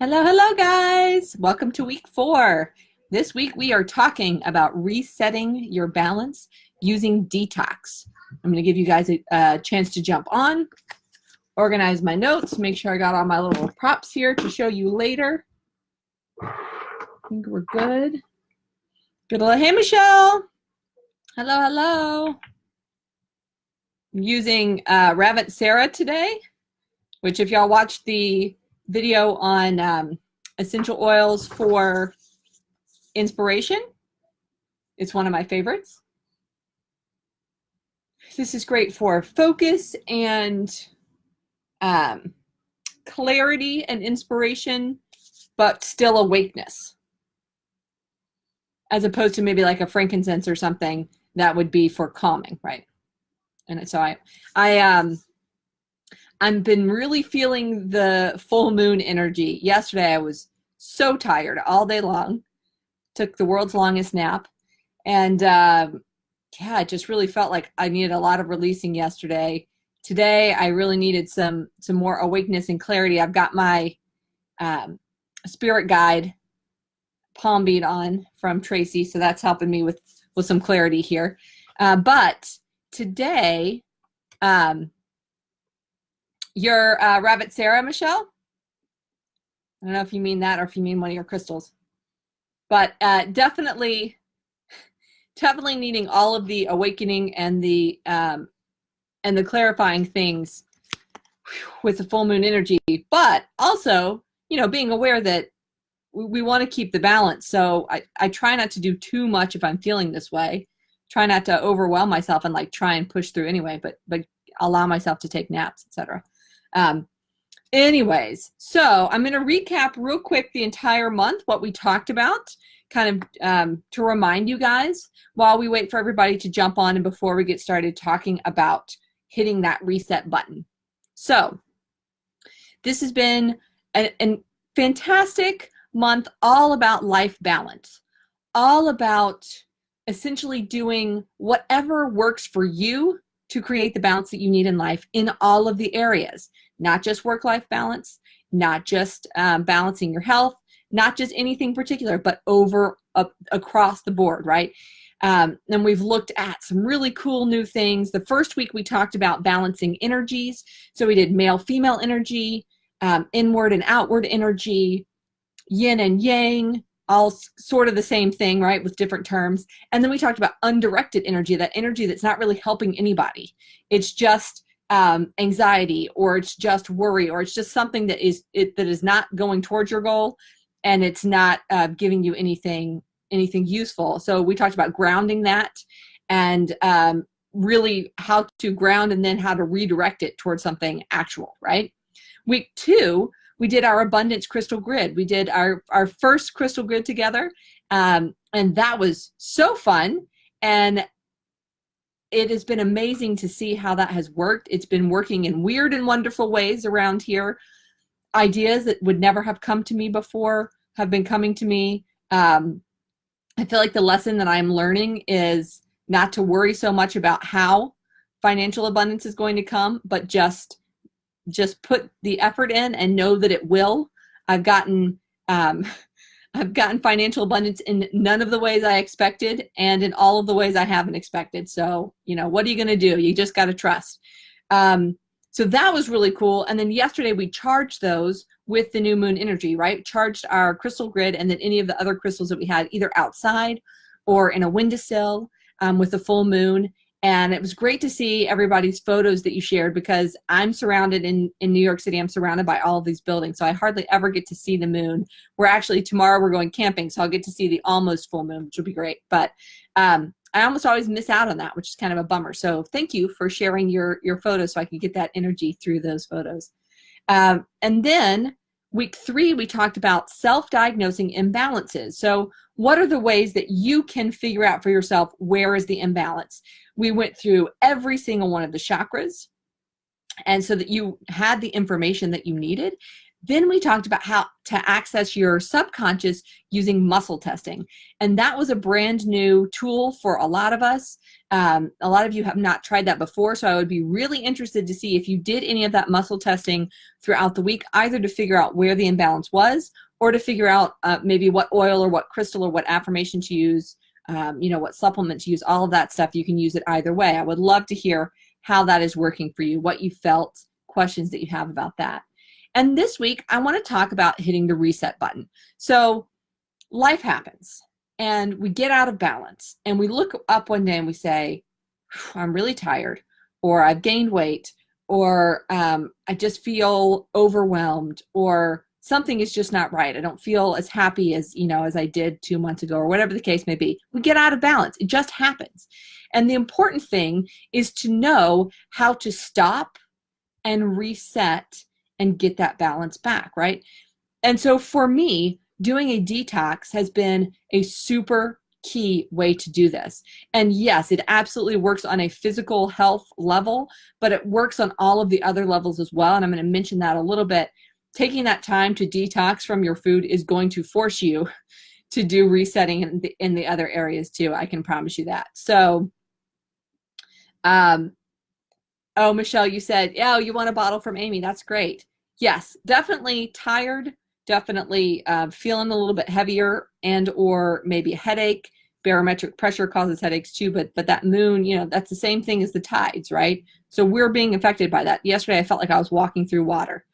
Hello, hello, guys. Welcome to week 4. This week we are talking about resetting your balance using Detox. I'm going to give you guys a chance to jump on, organize my notes, make sure I got all my little props here to show you later. I think we're good. Good. Hey, Michelle. Hello, hello. I'm using Rabbit Sarah today, which if y'all watched the video on essential oils for inspiration, it's one of my favorites. This is great for focus and clarity and inspiration, but still awakeness, as opposed to maybe like a frankincense or something that would be for calming, right? And so I've been really feeling the full moon energy. Yesterday I was so tired all day long, took the world's longest nap, and yeah, it just really felt like I needed a lot of releasing yesterday. Today I really needed some more awakeness and clarity. I've got my spirit guide palm bead on from Tracy, so that's helping me with some clarity here. But today, your Rabbit Sarah, Michelle? I don't know if you mean that or if you mean one of your crystals. But definitely needing all of the awakening and the clarifying things with the full moon energy, but also, you know, being aware that we want to keep the balance. So I try not to do too much if I'm feeling this way. Try not to overwhelm myself and like try and push through anyway, but allow myself to take naps, etc. Anyways, so I'm going to recap real quick the entire month, what we talked about, kind of to remind you guys while we wait for everybody to jump on and before we get started talking about hitting that reset button. So this has been a fantastic month, all about life balance, all about essentially doing whatever works for you to create the balance that you need in life in all of the areas, not just work-life balance, not just balancing your health, not just anything particular, but across the board, right? And we've looked at some really cool new things. The first week we talked about balancing energies. So we did male-female energy, inward and outward energy, yin and yang, all sort of the same thing, right, with different terms. And then we talked about undirected energy, that energy that's not really helping anybody. It's just anxiety, or it's just worry, or it's just something that is not going towards your goal, and it's not giving you anything useful. So we talked about grounding that, and really how to ground and then how to redirect it towards something actual, right? Week 2, we did our abundance crystal grid. We did our first crystal grid together, and that was so fun. And it has been amazing to see how that has worked. It's been working in weird and wonderful ways around here. Ideas that would never have come to me before have been coming to me. I feel like the lesson that I'm learning is not to worry so much about how financial abundance is going to come, but just put the effort in and know that it will. I've gotten financial abundance in none of the ways I expected, and in all of the ways I haven't expected. So, you know, what are you going to do? You just got to trust. So that was really cool. And then yesterday we charged those with the new moon energy, right? Charged our crystal grid and then any of the other crystals that we had either outside or in a windowsill with the full moon. And it was great to see everybody's photos that you shared, because I'm surrounded in New York City. I'm surrounded by all of these buildings, so I hardly ever get to see the moon. Tomorrow we're going camping, so I'll get to see the almost full moon, which will be great. But I almost always miss out on that, which is kind of a bummer. So thank you for sharing your photos so I can get that energy through those photos. And then week 3, we talked about self-diagnosing imbalances. So what are the ways that you can figure out for yourself where is the imbalance? We went through every single one of the chakras, and so that you had the information that you needed. Then we talked about how to access your subconscious using muscle testing. And that was a brand new tool for a lot of us. A lot of you have not tried that before, so I would be really interested to see if you did any of that muscle testing throughout the week, either to figure out where the imbalance was or to figure out maybe what oil or what crystal or what affirmation to use, what supplement to use, all of that stuff. You can use it either way. I would love to hear how that is working for you, what you felt, questions that you have about that. And this week, I want to talk about hitting the reset button. So life happens and we get out of balance and we look up one day and we say, I'm really tired, or I've gained weight, or I just feel overwhelmed, or something is just not right. I don't feel as happy as, as I did 2 months ago, or whatever the case may be. We get out of balance. It just happens. And the important thing is to know how to stop and reset and get that balance back, right? And so for me, doing a detox has been a super key way to do this. And yes, it absolutely works on a physical health level, but it works on all of the other levels as well. And I'm going to mention that a little bit. Taking that time to detox from your food is going to force you to do resetting in the other areas too. I can promise you that. So, oh, Michelle, you said, oh, you want a bottle from Amy. That's great. Yes, definitely tired, definitely feeling a little bit heavier and or maybe a headache. Barometric pressure causes headaches too, but that moon, that's the same thing as the tides, right? So we're being affected by that. Yesterday, I felt like I was walking through water.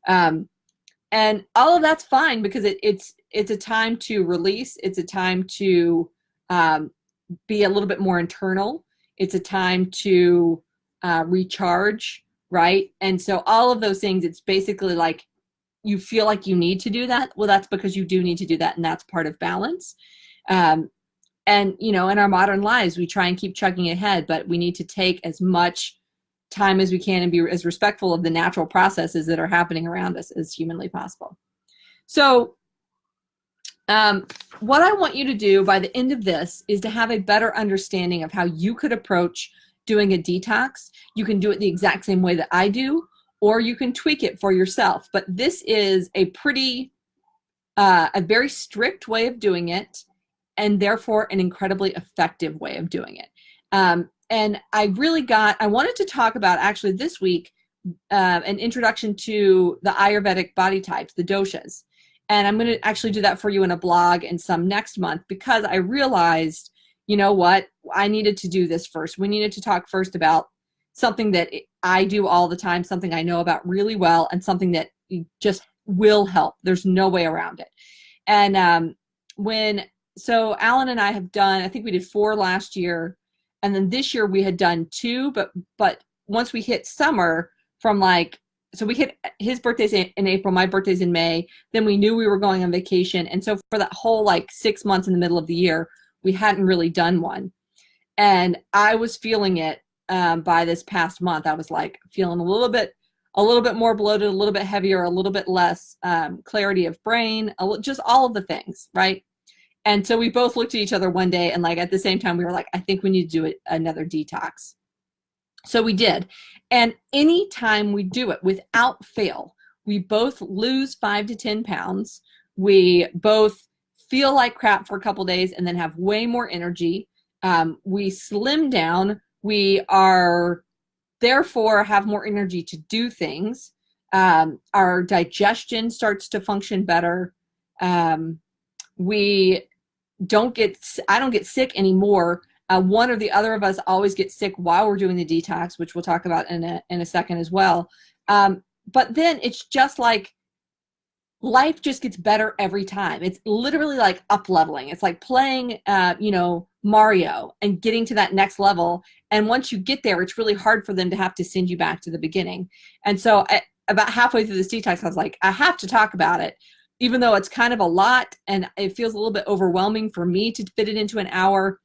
And all of that's fine because it's a time to release. It's a time to be a little bit more internal. It's a time to recharge, right? And so all of those things, it's basically like you feel like you need to do that. Well, that's because you do need to do that, and that's part of balance. And in our modern lives, we try and keep chugging ahead, but we need to take as much time as we can and be as respectful of the natural processes that are happening around us as humanly possible. So what I want you to do by the end of this is to have a better understanding of how you could approach doing a detox. You can do it the exact same way that I do, or you can tweak it for yourself. But this is a very strict way of doing it, and therefore an incredibly effective way of doing it. And I wanted to talk about actually this week, an introduction to the Ayurvedic body types, the doshas. And I'm going to actually do that for you in a blog and some next month, because I realized, I needed to do this first. We needed to talk first about something that I do all the time, something I know about really well, and something that just will help. There's no way around it. And so Alan and I have done, I think we did 4 last year. And then this year we had done 2, but once we hit summer so we hit his birthday's in April, my birthday's in May, then we knew we were going on vacation. And so for that whole 6 months in the middle of the year, we hadn't really done one. And I was feeling it by this past month. I was feeling a little bit more bloated, a little bit heavier, a little bit less clarity of brain, just all of the things, right? And so we both looked at each other one day, and at the same time, we were like, I think we need to do another detox. So we did. And anytime we do it, without fail, we both lose 5 to 10 pounds. We both feel like crap for a couple days and then have way more energy. We slim down. We are, therefore, have more energy to do things. Our digestion starts to function better. I don't get sick anymore. One or the other of us always gets sick while we're doing the detox, which we'll talk about in a second as well. But then it's just life just gets better every time. It's literally like up leveling. It's like playing, Mario and getting to that next level. And once you get there, it's really hard for them to have to send you back to the beginning. And so about halfway through this detox, I was like, I have to talk about it, even though it's kind of a lot and it feels a little bit overwhelming for me to fit it into an hour.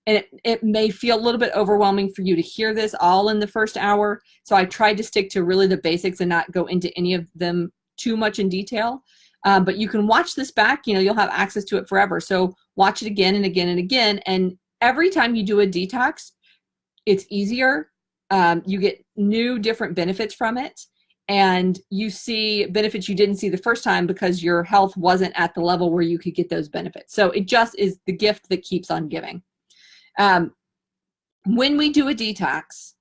And it may feel a little bit overwhelming for you to hear this all in the first hour. So I tried to stick to really the basics and not go into any of them too much in detail. But you can watch this back, you'll have access to it forever. So watch it again and again and again. And every time you do a detox, it's easier. You get new, different benefits from it. and you see benefits you didn't see the first time because your health wasn't at the level where you could get those benefits. So it just is the gift that keeps on giving. When we do a detox,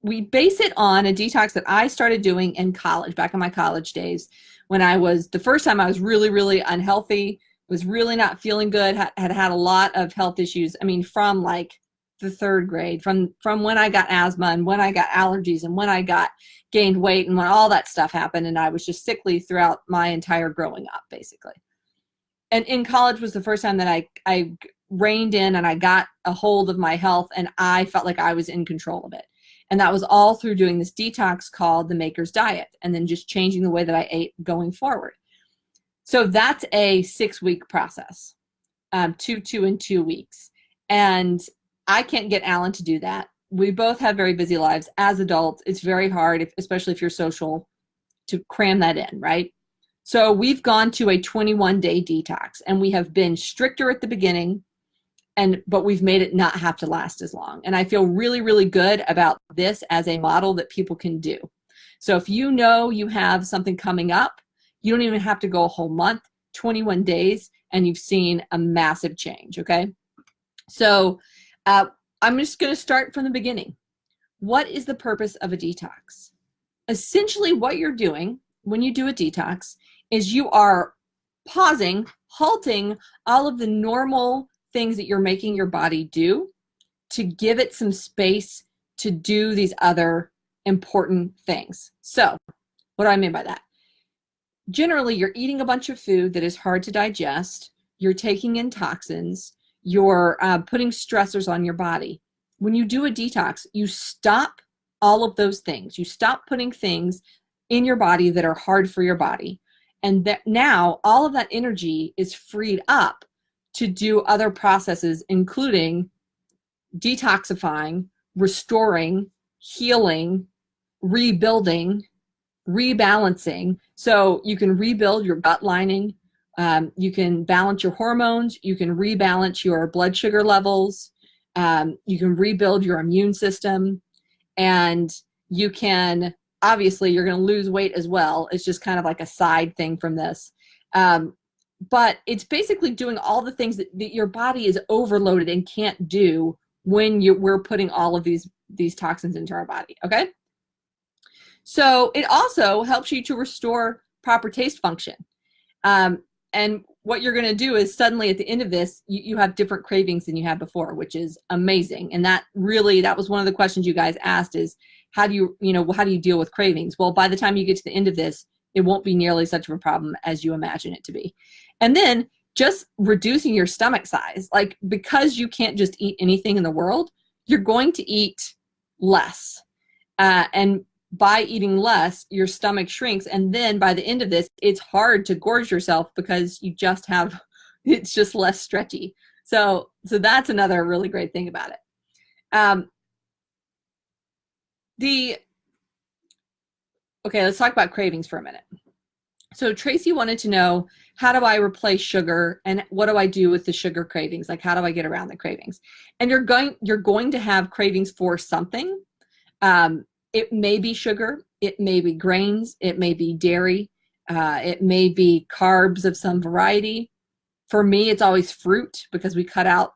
we base it on a detox that I started doing in college, back in my college days, when the first time I was really, really unhealthy, was really not feeling good, had a lot of health issues. I mean, from like the third grade, from when I got asthma and when I got allergies and when I gained weight and when all that stuff happened, and I was just sickly throughout my entire growing up, basically. And in college was the first time that I reined in and I got a hold of my health, and I felt like I was in control of it. And that was all through doing this detox called the Maker's Diet, and then just changing the way that I ate going forward. So that's a 6-week process, 2 and 2 weeks. And I can't get Alan to do that. We both have very busy lives as adults. It's very hard, especially if you're social, to cram that in, right? So we've gone to a 21-day detox, and we have been stricter at the beginning, but we've made it not have to last as long. And I feel really, really good about this as a model that people can do. So if you know you have something coming up, you don't even have to go a whole month, 21 days, and you've seen a massive change, okay? So I'm just going to start from the beginning. What is the purpose of a detox? Essentially, what you're doing when you do a detox is you are pausing, halting all of the normal things that you're making your body do to give it some space to do these other important things. So what do I mean by that? Generally, you're eating a bunch of food that is hard to digest. You're taking in toxins. You're putting stressors on your body. When you do a detox, you stop all of those things. You stop putting things in your body that are hard for your body. And that now all of that energy is freed up to do other processes, including detoxifying, restoring, healing, rebuilding, rebalancing. So you can rebuild your gut lining. You can balance your hormones. You can rebalance your blood sugar levels. You can rebuild your immune system. And you can, obviously, you're going to lose weight as well. It's just kind of like a side thing from this. But it's basically doing all the things that your body is overloaded and can't do when we're putting all of these toxins into our body, okay? So it also helps you to restore proper taste function. And what you're going to do is suddenly at the end of this, you have different cravings than you had before, which is amazing. And that was one of the questions you guys asked is, how do you deal with cravings? Well, by the time you get to the end of this, it won't be nearly such of a problem as you imagine it to be. And then just reducing your stomach size, like because you can't just eat anything in the world, you're going to eat less. And by eating less, your stomach shrinks. And then by the end of this, it's hard to gorge yourself because it's just less stretchy. So that's another really great thing about it. Okay, let's talk about cravings for a minute. So Tracy wanted to know, how do I replace sugar and what do I do with the sugar cravings? Like, how do I get around the cravings? And you're going to have cravings for something. It may be sugar, it may be grains, it may be dairy, it may be carbs of some variety. For me, it's always fruit because we cut out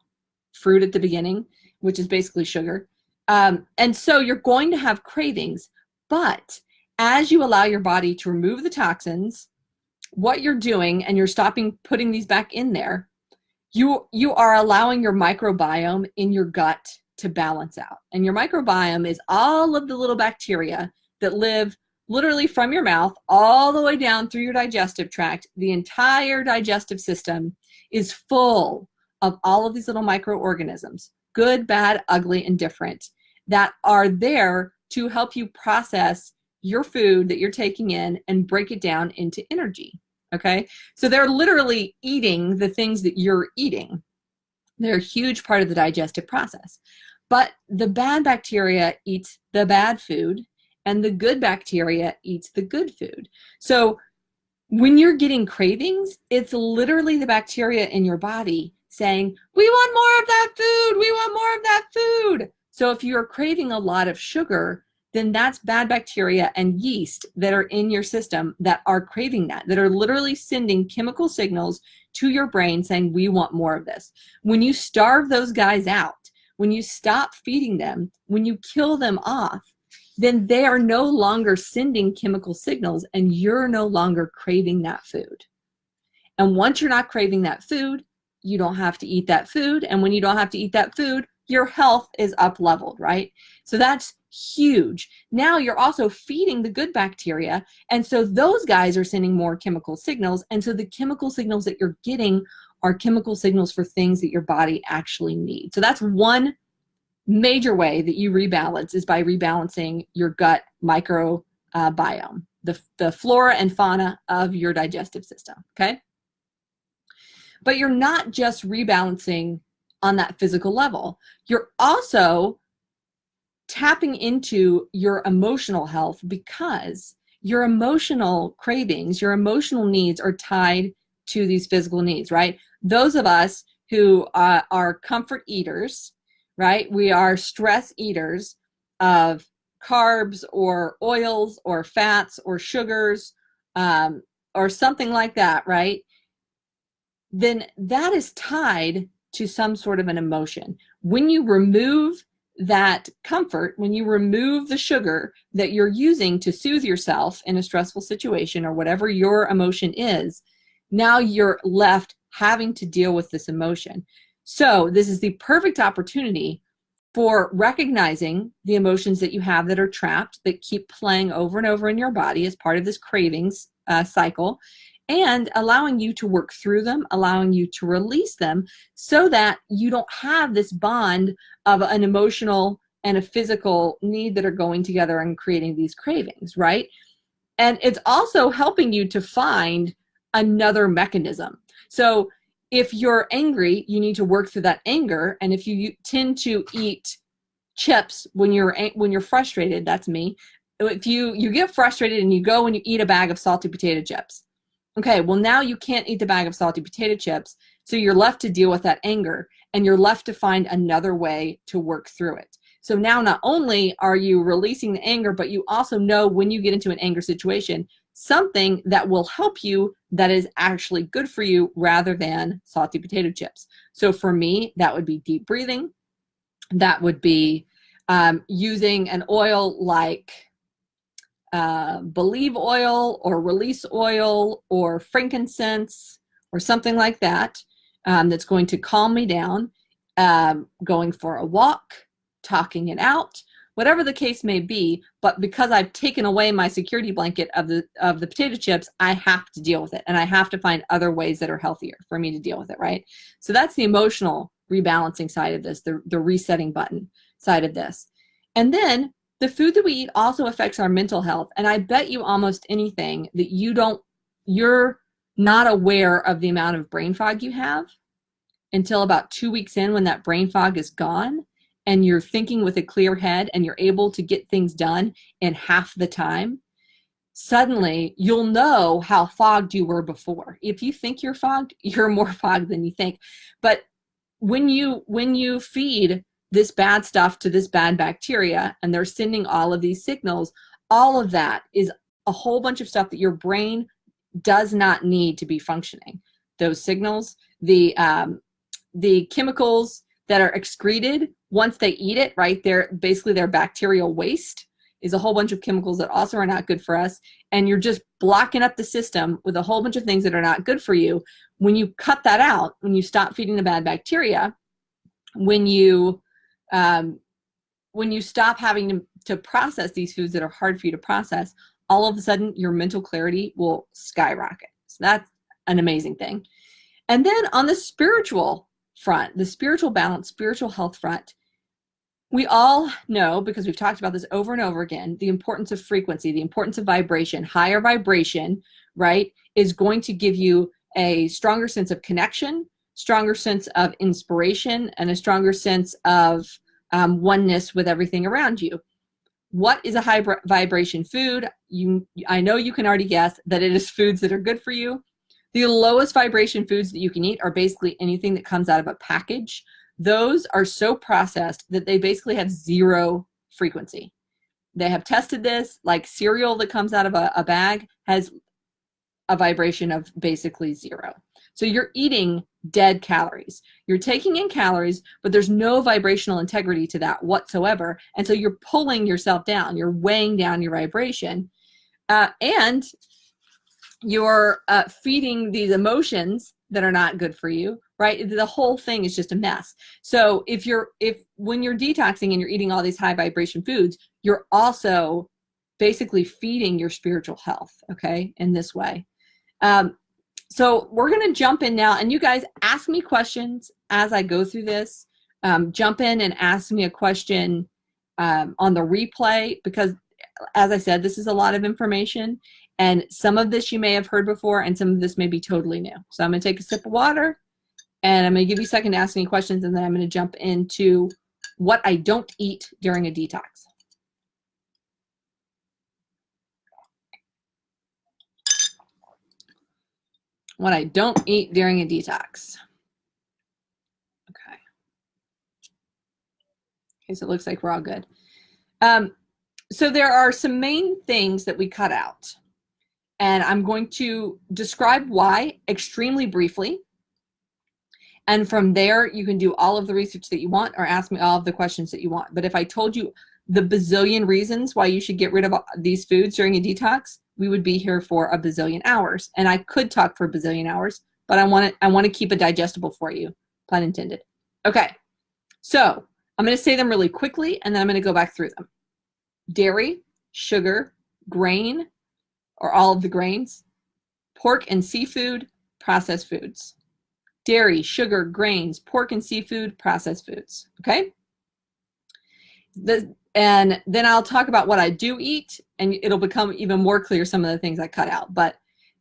fruit at the beginning, which is basically sugar. And so you're going to have cravings, but as you allow your body to remove the toxins, what you're doing, and you're stopping putting these back in there, you are allowing your microbiome in your gut to balance out. And your microbiome is all of the little bacteria that live literally from your mouth all the way down through your digestive tract. The entire digestive system is full of all of these little microorganisms, good, bad, ugly, and different, that are there to help you process your food that you're taking in and break it down into energy, okay? So they're literally eating the things that you're eating. They're a huge part of the digestive process. But the bad bacteria eats the bad food, and the good bacteria eats the good food. So when you're getting cravings, it's literally the bacteria in your body saying, we want more of that food, we want more of that food. So if you're craving a lot of sugar, then that's bad bacteria and yeast that are in your system that are craving that are literally sending chemical signals to your brain saying, we want more of this. When you starve those guys out, when you stop feeding them, when you kill them off, then they are no longer sending chemical signals and you're no longer craving that food. And once you're not craving that food, you don't have to eat that food. And when you don't have to eat that food, your health is up leveled, right? So that's huge. Now you're also feeding the good bacteria. And so those guys are sending more chemical signals. And so the chemical signals that you're getting are chemical signals for things that your body actually needs. So that's one major way that you rebalance, is by rebalancing your gut microbiome, the flora and fauna of your digestive system, okay? But you're not just rebalancing on that physical level. You're also tapping into your emotional health, because your emotional cravings, your emotional needs are tied to these physical needs, right? Those of us who are comfort eaters, right? We are stress eaters of carbs or oils or fats or sugars or something like that, right? Then that is tied to some sort of an emotion. When you remove that comfort, when you remove the sugar that you're using to soothe yourself in a stressful situation or whatever your emotion is, now you're left having to deal with this emotion. So this is the perfect opportunity for recognizing the emotions that you have that are trapped, that keep playing over and over in your body as part of this cravings cycle, and allowing you to work through them, allowing you to release them, so that you don't have this bond of an emotional and a physical need that are going together and creating these cravings, right? And it's also helping you to find another mechanism. So if you're angry, you need to work through that anger. And if you tend to eat chips when you're frustrated, that's me. If you get frustrated and you go and you eat a bag of salty potato chips, okay, well now you can't eat the bag of salty potato chips, so you're left to deal with that anger, and you're left to find another way to work through it. So now not only are you releasing the anger, but you also know when you get into an anger situation, something that will help you that is actually good for you rather than salty potato chips. So for me, that would be deep breathing. That would be using an oil like Believe oil or Release oil or frankincense or something like that, that's going to calm me down, going for a walk, talking it out, whatever the case may be. But because I've taken away my security blanket of the potato chips, I have to deal with it, and I have to find other ways that are healthier for me to deal with it, right? So that's the emotional rebalancing side of this, the resetting button side of this. And then the food that we eat also affects our mental health. And I bet you almost anything that you're not aware of the amount of brain fog you have until about 2 weeks in, when that brain fog is gone and you're thinking with a clear head and you're able to get things done in half the time. Suddenly you'll know how fogged you were before. If you think you're fogged, you're more fogged than you think. But when you feed this bad stuff to this bad bacteria, and they're sending all of these signals, all of that is a whole bunch of stuff that your brain does not need to be functioning. Those signals, the chemicals that are excreted once they eat it, right? They're basically their bacterial waste is a whole bunch of chemicals that also are not good for us. And you're just blocking up the system with a whole bunch of things that are not good for you. When you cut that out, when you stop feeding the bad bacteria, when you stop having to process these foods that are hard for you to process, all of a sudden your mental clarity will skyrocket. So that's an amazing thing. And then on the spiritual front, the spiritual balance, spiritual health front, we all know, because we've talked about this over and over again, the importance of frequency, the importance of vibration. Higher vibration, right, is going to give you a stronger sense of connection, stronger sense of inspiration, and a stronger sense of oneness with everything around you. What is a high vibration food? I know you can already guess that it is foods that are good for you. The lowest vibration foods that you can eat are basically anything that comes out of a package. Those are so processed that they basically have zero frequency. they have tested this, like cereal that comes out of a bag has a vibration of basically 0. So you're eating dead calories. You're taking in calories, but there's no vibrational integrity to that whatsoever. And so you're pulling yourself down. You're weighing down your vibration. And you're feeding these emotions that are not good for you, right? The whole thing is just a mess. So when you're detoxing and you're eating all these high vibration foods, you're also basically feeding your spiritual health, okay, in this way. So we're going to jump in now, and you guys ask me questions as I go through this. Jump in and ask me a question on the replay, because as I said, this is a lot of information, and some of this you may have heard before, and some of this may be totally new. So I'm going to take a sip of water, and I'm going to give you a second to ask any questions, and then I'm going to jump into what I don't eat during a detox. What I don't eat during a detox. Okay. Okay, so it looks like we're all good. So there are some main things that we cut out, and I'm going to describe why extremely briefly. And from there, you can do all of the research that you want or ask me all of the questions that you want. But if I told you the bazillion reasons why you should get rid of these foods during a detox, we would be here for a bazillion hours. And I could talk for a bazillion hours, but I want to keep it digestible for you, pun intended. Okay, so I'm going to say them really quickly, and then I'm going to go back through them. Dairy, sugar, grain, or all of the grains, pork and seafood, processed foods. Dairy, sugar, grains, pork and seafood, processed foods, okay? And then I'll talk about what I do eat, and it'll become even more clear some of the things I cut out. But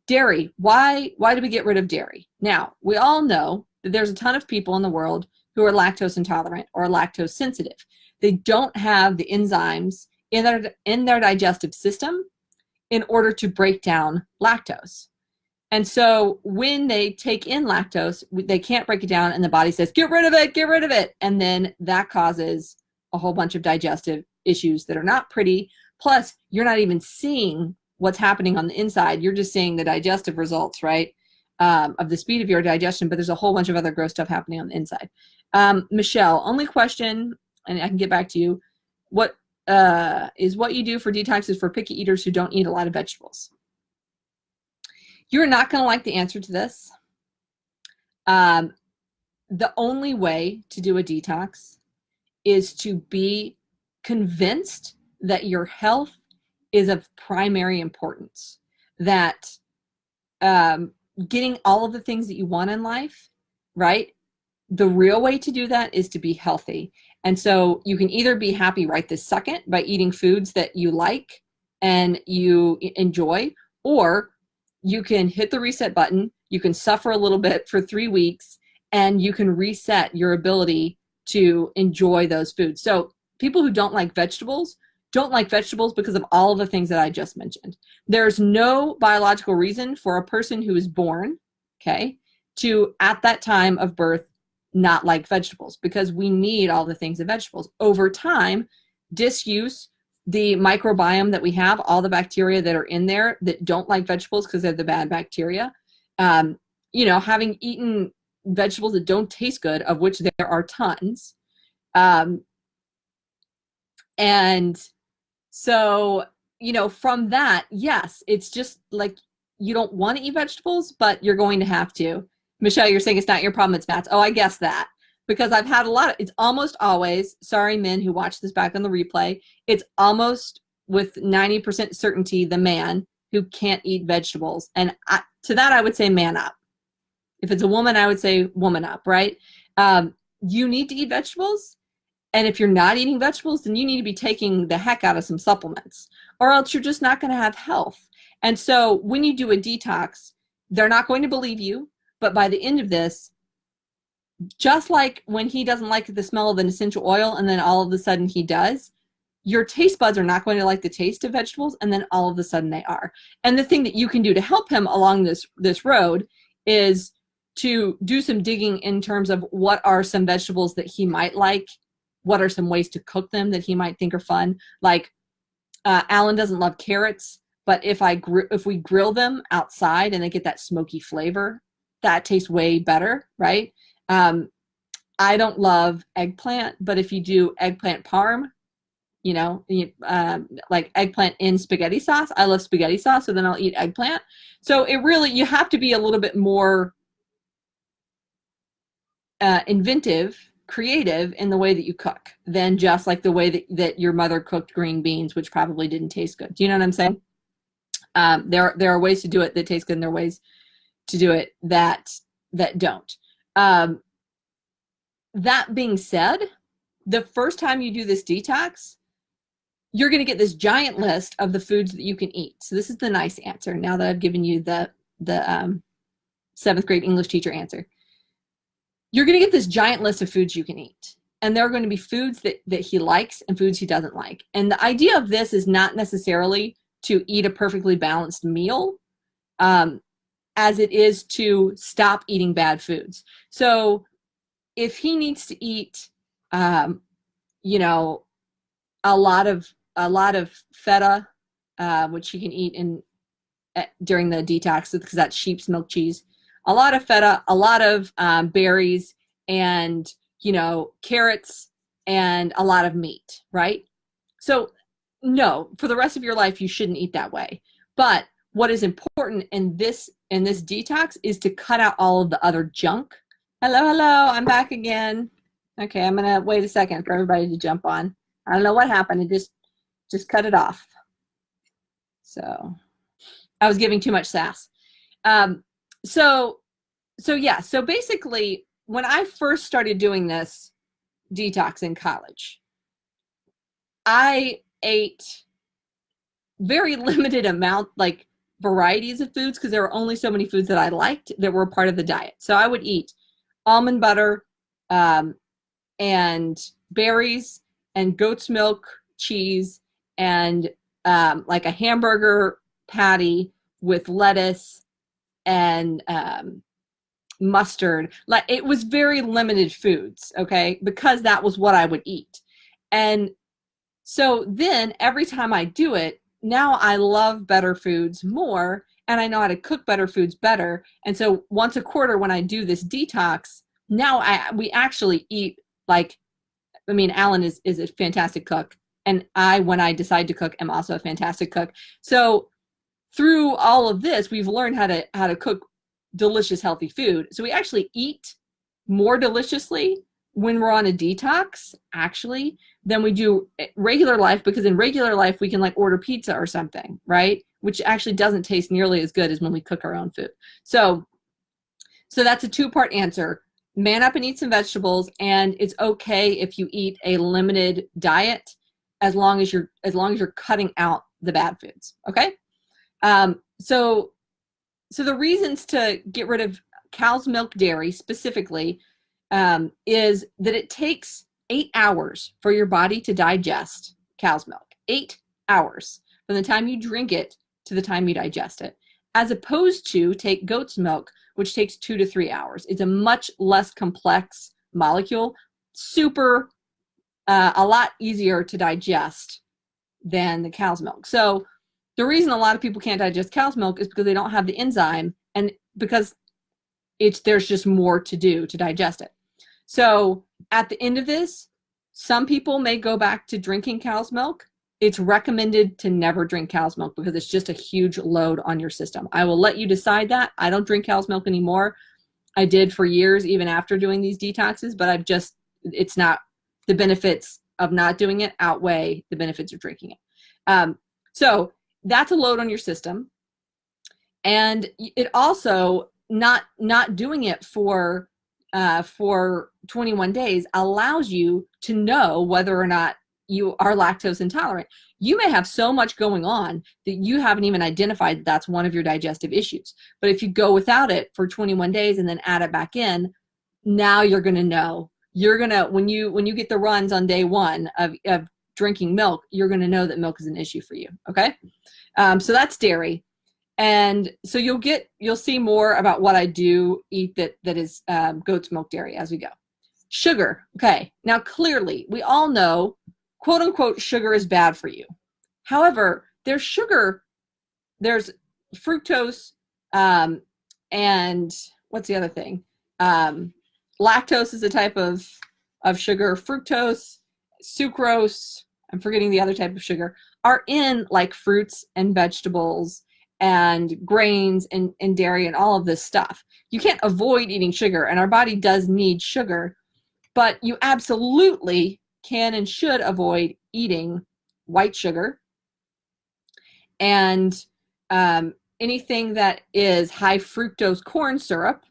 dairy, why do we get rid of dairy? Now, we all know that there's a ton of people in the world who are lactose intolerant or lactose sensitive. They don't have the enzymes in their digestive system in order to break down lactose. And so when they take in lactose, they can't break it down, and the body says, get rid of it, get rid of it. And then that causes a whole bunch of digestive issues that are not pretty. Plus, you're not even seeing what's happening on the inside. You're just seeing the digestive results, right, of the speed of your digestion, but there's a whole bunch of other gross stuff happening on the inside. Michelle, only question, and I can get back to you. What is what you do for detoxes for picky eaters who don't eat a lot of vegetables? You're not going to like the answer to this. The only way to do a detox is to be convinced that your health is of primary importance, that getting all of the things that you want in life, right? The real way to do that is to be healthy. And so you can either be happy right this second by eating foods that you like and you enjoy, or you can hit the reset button, you can suffer a little bit for 3 weeks, and you can reset your ability to enjoy those foods. So people who don't like vegetables because of all of the things that I just mentioned. There's no biological reason for a person who is born, okay, to at that time of birth not like vegetables, because we need all the things of vegetables. Over time, disuse, the microbiome that we have, all the bacteria that are in there that don't like vegetables because they're the bad bacteria, having eaten vegetables that don't taste good, of which there are tons. And so, from that, yes, it's just like you don't want to eat vegetables, but you're going to have to. Michelle, you're saying it's not your problem, it's Matt's. Oh, I guess that. Because I've had it's almost always, sorry men who watch this back on the replay, it's almost with 90% certainty the man who can't eat vegetables. And to that, I would say man up. If it's a woman, I would say woman up, right? You need to eat vegetables. And if you're not eating vegetables, then you need to be taking the heck out of some supplements, or else you're just not going to have health. And so when you do a detox, they're not going to believe you. But by the end of this, just like when he doesn't like the smell of an essential oil and then all of a sudden he does, your taste buds are not going to like the taste of vegetables, and then all of a sudden they are. And the thing that you can do to help him along this road is to do some digging in terms of what are some vegetables that he might like, what are some ways to cook them that he might think are fun. Like Alan doesn't love carrots, but if we grill them outside and they get that smoky flavor, that tastes way better, right? I don't love eggplant, but if you do eggplant parm, you know, like eggplant in spaghetti sauce. I love spaghetti sauce, so then I'll eat eggplant. So it really, you have to be a little bit more inventive, creative in the way that you cook than just like the way that your mother cooked green beans, which probably didn't taste good. Do you know what I'm saying? There are ways to do it that taste good, and there are ways to do it that don't. That being said, the first time you do this detox, you're going to get this giant list of the foods that you can eat. So this is the nice answer. Now that I've given you the 7th grade English teacher answer, you're going to get this giant list of foods you can eat. And there are going to be foods that he likes and foods he doesn't like. And the idea of this is not necessarily to eat a perfectly balanced meal, as it is to stop eating bad foods. So if he needs to eat, you know, a lot of feta, which he can eat during the detox, because that's sheep's milk cheese. A lot of feta, a lot of berries, and you know, carrots, and a lot of meat, right? So no, for the rest of your life, you shouldn't eat that way. But what is important in this detox is to cut out all of the other junk. Hello, I'm back again. Okay, I'm gonna wait a second for everybody to jump on. I don't know what happened. It just cut it off. So I was giving too much sass. So basically, when I first started doing this detox in college, I ate very limited amount, like varieties of foods, because there were only so many foods that I liked that were part of the diet. So I would eat almond butter, and berries, and goat's milk cheese, and like a hamburger patty with lettuce and mustard. Like, it was very limited foods, okay, because that was what I would eat. And so then every time I do it, now I love better foods more, and I know how to cook better foods better. And so once a quarter, when I do this detox, now we actually eat, like, I mean, Alan is a fantastic cook, and when I decide to cook, am also a fantastic cook. So through all of this, we've learned how to cook delicious, healthy food. So we actually eat more deliciously when we're on a detox, actually, than we do regular life, because in regular life, we can like order pizza or something, right? Which actually doesn't taste nearly as good as when we cook our own food. So that's a 2-part answer. Man up and eat some vegetables, and it's okay if you eat a limited diet, as long as you're cutting out the bad foods. Okay. So the reasons to get rid of cow's milk dairy specifically, is that it takes 8 hours for your body to digest cow's milk. 8 hours from the time you drink it to the time you digest it, as opposed to take goat's milk, which takes 2 to 3 hours. It's a much less complex molecule, a lot easier to digest than the cow's milk. So the reason a lot of people can't digest cow's milk is because they don't have the enzyme, and because there's just more to do to digest it. So at the end of this, some people may go back to drinking cow's milk. It's recommended to never drink cow's milk because it's just a huge load on your system. I will let you decide that. I don't drink cow's milk anymore. I did for years, even after doing these detoxes, but it's not, the benefits of not doing it outweigh the benefits of drinking it. So that's a load on your system. And it also, not doing it for 21 days allows you to know whether or not you are lactose intolerant. You may have so much going on that you haven't even identified that that's one of your digestive issues. But if you go without it for 21 days and then add it back in, now you're going to know. You're going to, when you get the runs on day 1 of drinking milk, you're going to know that milk is an issue for you. Okay. So that's dairy. And so you'll see more about what I do eat that is goat's milk dairy as we go. Sugar. Okay. Now, clearly, we all know, quote unquote, sugar is bad for you. However, there's sugar, there's fructose, and what's the other thing? Lactose is a type of sugar. Fructose, sucrose, I'm forgetting the other type of sugar, are in like fruits and vegetables and grains and dairy and all of this stuff. You can't avoid eating sugar, and our body does need sugar, but you absolutely can and should avoid eating white sugar and anything that is high fructose corn syrup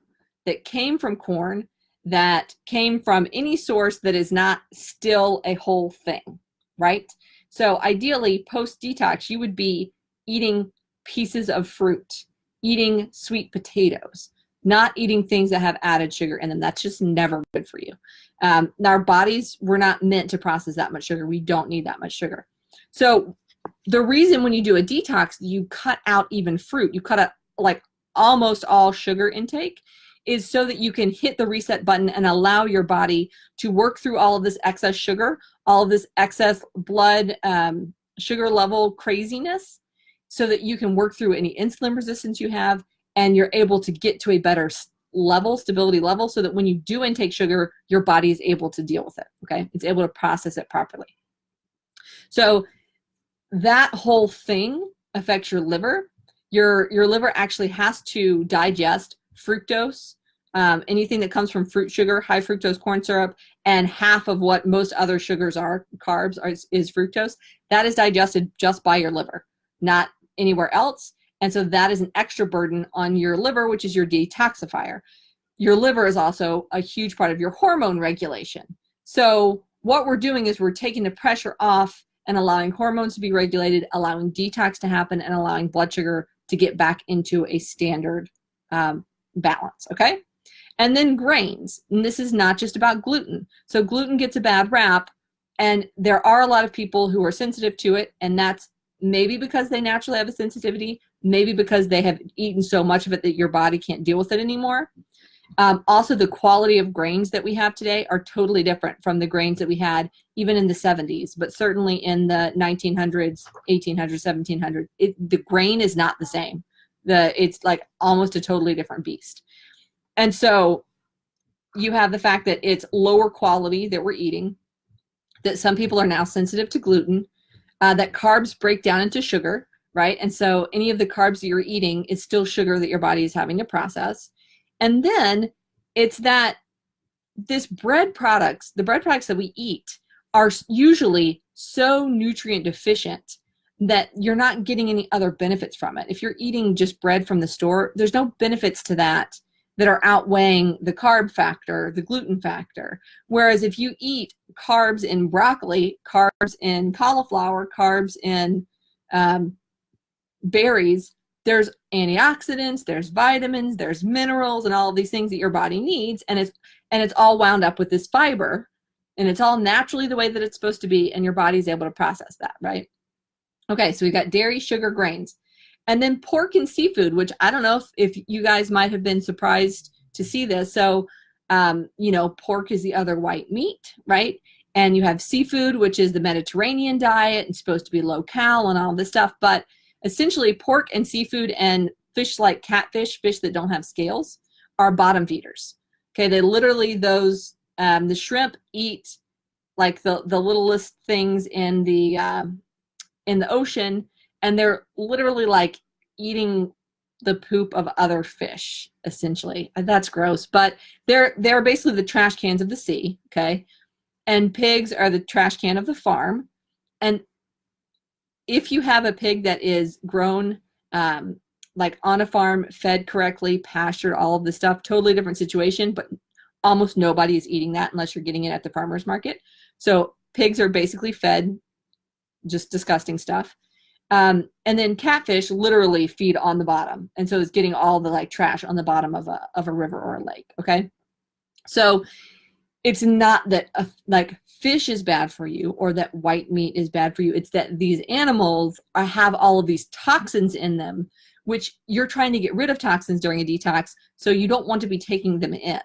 that came from corn, that came from any source that is not still a whole thing, right? So ideally, post-detox, you would be eating pieces of fruit, eating sweet potatoes, not eating things that have added sugar in them. That's just never good for you. Our bodies were not meant to process that much sugar. We don't need that much sugar. So the reason when you do a detox, you cut out even fruit, you cut out like almost all sugar intake, is so that you can hit the reset button and allow your body to work through all of this excess sugar, all of this excess blood sugar level craziness, so that you can work through any insulin resistance you have, and you're able to get to a better level, stability level, so that when you do intake sugar, your body is able to deal with it, okay? It's able to process it properly. So that whole thing affects your liver. Your liver actually has to digest fructose, anything that comes from fruit sugar, high fructose corn syrup, and half of what most other sugars are, carbs, is fructose. That is digested just by your liver, not anywhere else. And so that is an extra burden on your liver, which is your detoxifier. Your liver is also a huge part of your hormone regulation. So what we're doing is we're taking the pressure off and allowing hormones to be regulated, allowing detox to happen, and allowing blood sugar to get back into a standard balance, okay? And then grains, and this is not just about gluten. So gluten gets a bad rap, and there are a lot of people who are sensitive to it, and that's maybe because they naturally have a sensitivity, maybe because they have eaten so much of it that your body can't deal with it anymore. Also, the quality of grains that we have today are totally different from the grains that we had even in the 70s, but certainly in the 1900s, 1800s, 1700s. The grain is not the same. It's like almost a totally different beast. And so you have the fact that it's lower quality that we're eating, that some people are now sensitive to gluten, that carbs break down into sugar, right? And so any of the carbs that you're eating is still sugar that your body is having to process. And then it's that the bread products that we eat are usually so nutrient deficient that you're not getting any other benefits from it. If you're eating just bread from the store, there's no benefits to that are outweighing the carb factor, the gluten factor. Whereas if you eat carbs in broccoli, carbs in cauliflower, carbs in berries, there's antioxidants, there's vitamins, there's minerals, and all of these things that your body needs, and it's all wound up with this fiber, and it's all naturally the way that it's supposed to be, and your body's able to process that, right? Okay, so we got dairy, sugar, grains, and then pork and seafood, which I don't know if you guys might have been surprised to see this. So, pork is the other white meat, right? And you have seafood, which is the Mediterranean diet and supposed to be low cal and all this stuff, but essentially, pork and seafood and fish like catfish, fish that don't have scales, are bottom feeders. Okay, they literally, the shrimp eat like the littlest things in the ocean, and they're literally like eating the poop of other fish, essentially. That's gross, but they're basically the trash cans of the sea, okay? And pigs are the trash can of the farm. And if you have a pig that is grown like on a farm, fed correctly, pastured, all of the stuff, totally different situation, but almost nobody is eating that unless you're getting it at the farmer's market. So pigs are basically fed just disgusting stuff. And then catfish literally feed on the bottom. And so it's getting all the like trash on the bottom of a river or a lake, okay? So it's not that like fish is bad for you or that white meat is bad for you. It's that these animals have all of these toxins in them, which you're trying to get rid of toxins during a detox. So you don't want to be taking them in,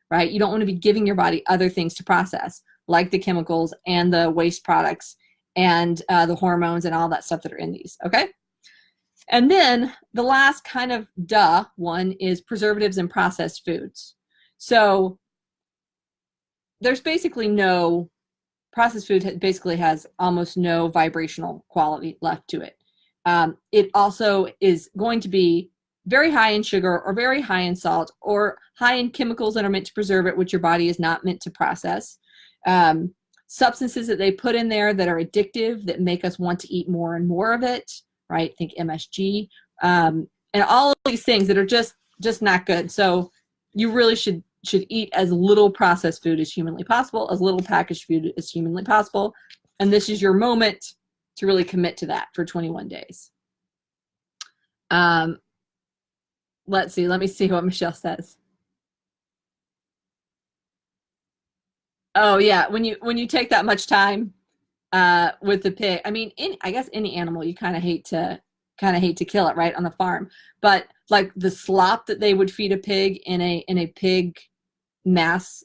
right? You don't want to be giving your body other things to process, like the chemicals and the waste products and the hormones and all that stuff that are in these, okay? And then the last kind of one is preservatives and processed foods. So there's basically no, processed food basically has almost no vibrational quality left to it. It also is going to be very high in sugar or very high in salt or high in chemicals that are meant to preserve it, which your body is not meant to process. Substances that they put in there that are addictive, that make us want to eat more and more of it, right? Think MSG, and all of these things that are just not good. So you really should eat as little processed food as humanly possible, as little packaged food as humanly possible. And this is your moment to really commit to that for 21 days. Let's see. Let me see what Michelle says. Oh yeah, when you take that much time with the pig, I mean, I guess any animal you kind of hate to kill it, right, on the farm. But like the slop that they would feed a pig in a pig mass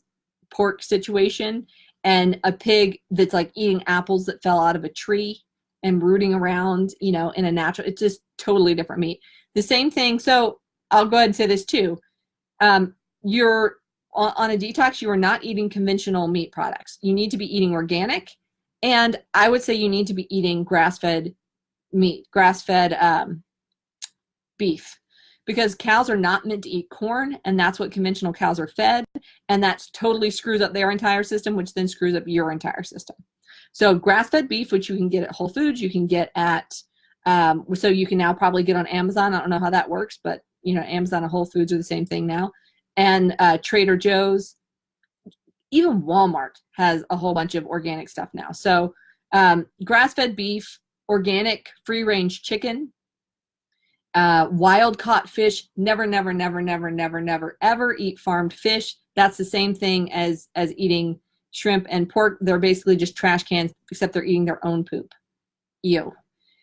pork situation, and a pig that's like eating apples that fell out of a tree and rooting around, in a natural, it's just totally different meat. The same thing. So I'll go ahead and say this too. You're on a detox, you are not eating conventional meat products. You need to be eating organic. And I would say you need to be eating grass-fed meat, grass-fed beef, because cows are not meant to eat corn, and that's what conventional cows are fed, and that totally screws up their entire system, which then screws up your entire system. So grass-fed beef, which you can get at Whole Foods, you can get at, so you can now probably get on Amazon. I don't know how that works, but Amazon and Whole Foods are the same thing now. And Trader Joe's, even Walmart has a whole bunch of organic stuff now. So grass-fed beef, organic free-range chicken, wild caught fish. Never, never, never, never, never, never, ever eat farmed fish. That's the same thing as eating shrimp and pork. They're basically just trash cans, except they're eating their own poop. Ew.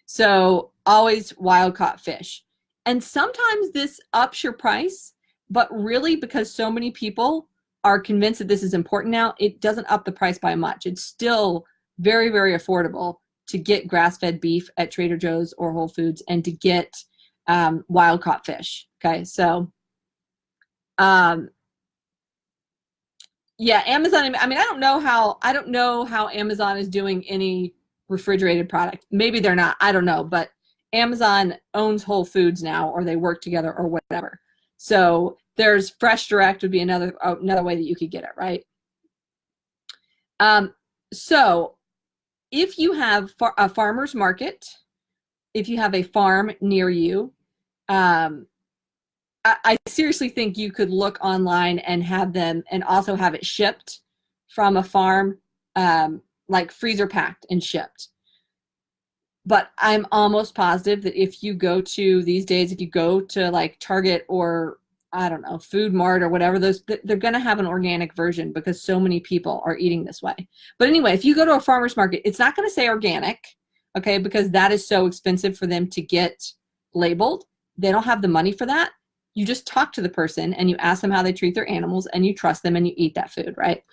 So always wild caught fish. And sometimes this ups your price, but really because so many people are convinced that this is important now, it doesn't up the price by much. It's still very, very affordable to get grass-fed beef at Trader Joe's or Whole Foods, and to get wild caught fish. Okay, so yeah, Amazon. I mean, I don't know how Amazon is doing any refrigerated product. Maybe they're not. I don't know, but Amazon owns Whole Foods now, or they work together, or whatever. So there's Fresh Direct would be another way that you could get it, right? So if you have a farmer's market, if you have a farm near you, I seriously think you could look online and have them, and also have it shipped from a farm, like freezer packed and shipped. But I'm almost positive that if you go to these days, if you go to like Target or I don't know, Food Mart or whatever, they're going to have an organic version because so many people are eating this way. But anyway, if you go to a farmer's market, it's not going to say organic, okay, because that is so expensive for them to get labeled. They don't have the money for that. You just talk to the person and you ask them how they treat their animals, and you trust them and you eat that food, right?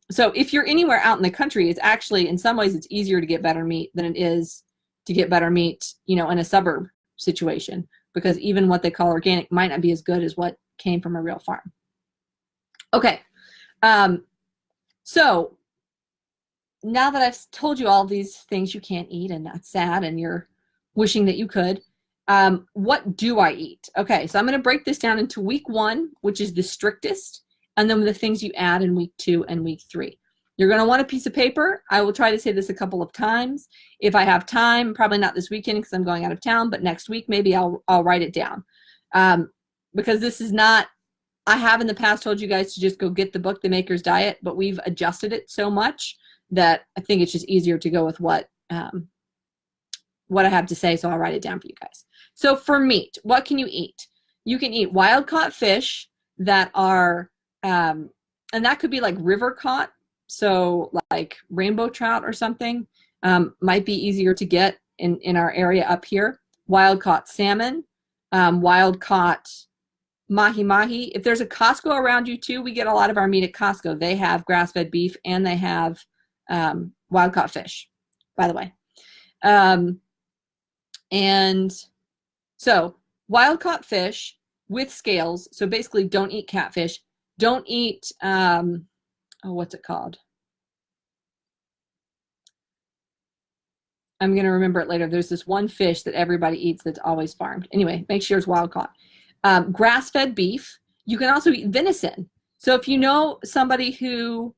So if you're anywhere out in the country, it's actually, in some ways, it's easier to get better meat than it is to get better meat, in a suburb situation, because even what they call organic might not be as good as what came from a real farm. Okay, so now that I've told you all these things you can't eat, and that's sad, and you're wishing that you could, what do I eat? Okay, so I'm going to break this down into week 1, which is the strictest, and then the things you add in week 2 and week 3. You're going to want a piece of paper. I will try to say this a couple of times. If I have time, probably not this weekend because I'm going out of town, but next week maybe I'll write it down. Because this is not, I have in the past told you guys to just go get the book, The Maker's Diet, but we've adjusted it so much that I think it's just easier to go with what I have to say, so I'll write it down for you guys. So for meat, what can you eat? You can eat wild-caught fish that are, and that could be like river caught, so like rainbow trout or something, might be easier to get in our area up here. Wild-caught salmon, wild-caught mahi-mahi. If there's a Costco around you too, we get a lot of our meat at Costco. They have grass-fed beef and they have wild-caught fish. by the way. And so wild caught fish with scales. So basically don't eat catfish. Don't eat, oh, what's it called? I'm going to remember it later. There's this one fish that everybody eats that's always farmed. Anyway, make sure it's wild caught. Grass-fed beef. You can also eat venison. So if you know somebody who,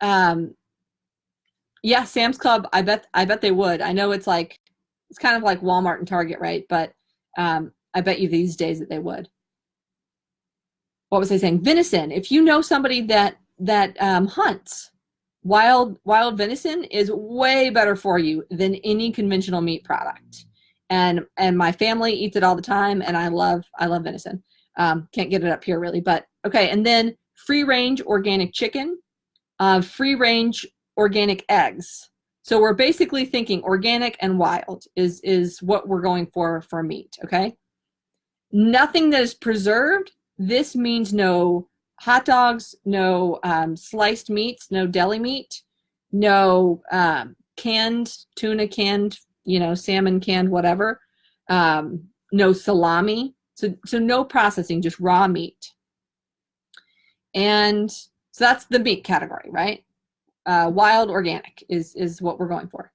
yeah, Sam's Club, I bet they would. I know it's kind of like Walmart and Target, right? But I bet you these days that they would. What was I saying? Venison. If you know somebody that hunts, wild venison is way better for you than any conventional meat product. And my family eats it all the time, and I love venison. Can't get it up here really, but okay. And then free range organic chicken, free range organic eggs. So we're basically thinking organic and wild is what we're going for meat. Okay. Nothing that is preserved. This means no hot dogs, no sliced meats, no deli meat, no canned tuna, canned, salmon, canned whatever, no salami. So no processing, just raw meat. And so that's the meat category, right? Wild organic is what we're going for.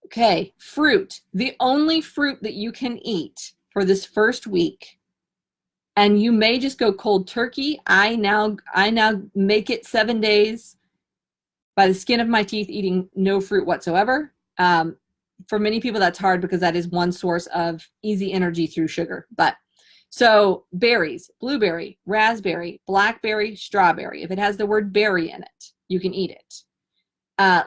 Okay, fruit. The only fruit that you can eat for this first week, and you may just go cold turkey. I now make it 7 days by the skin of my teeth, eating no fruit whatsoever. For many people, that's hard because that is one source of easy energy through sugar. But so berries, blueberry, raspberry, blackberry, strawberry. If it has the word berry in it, you can eat it.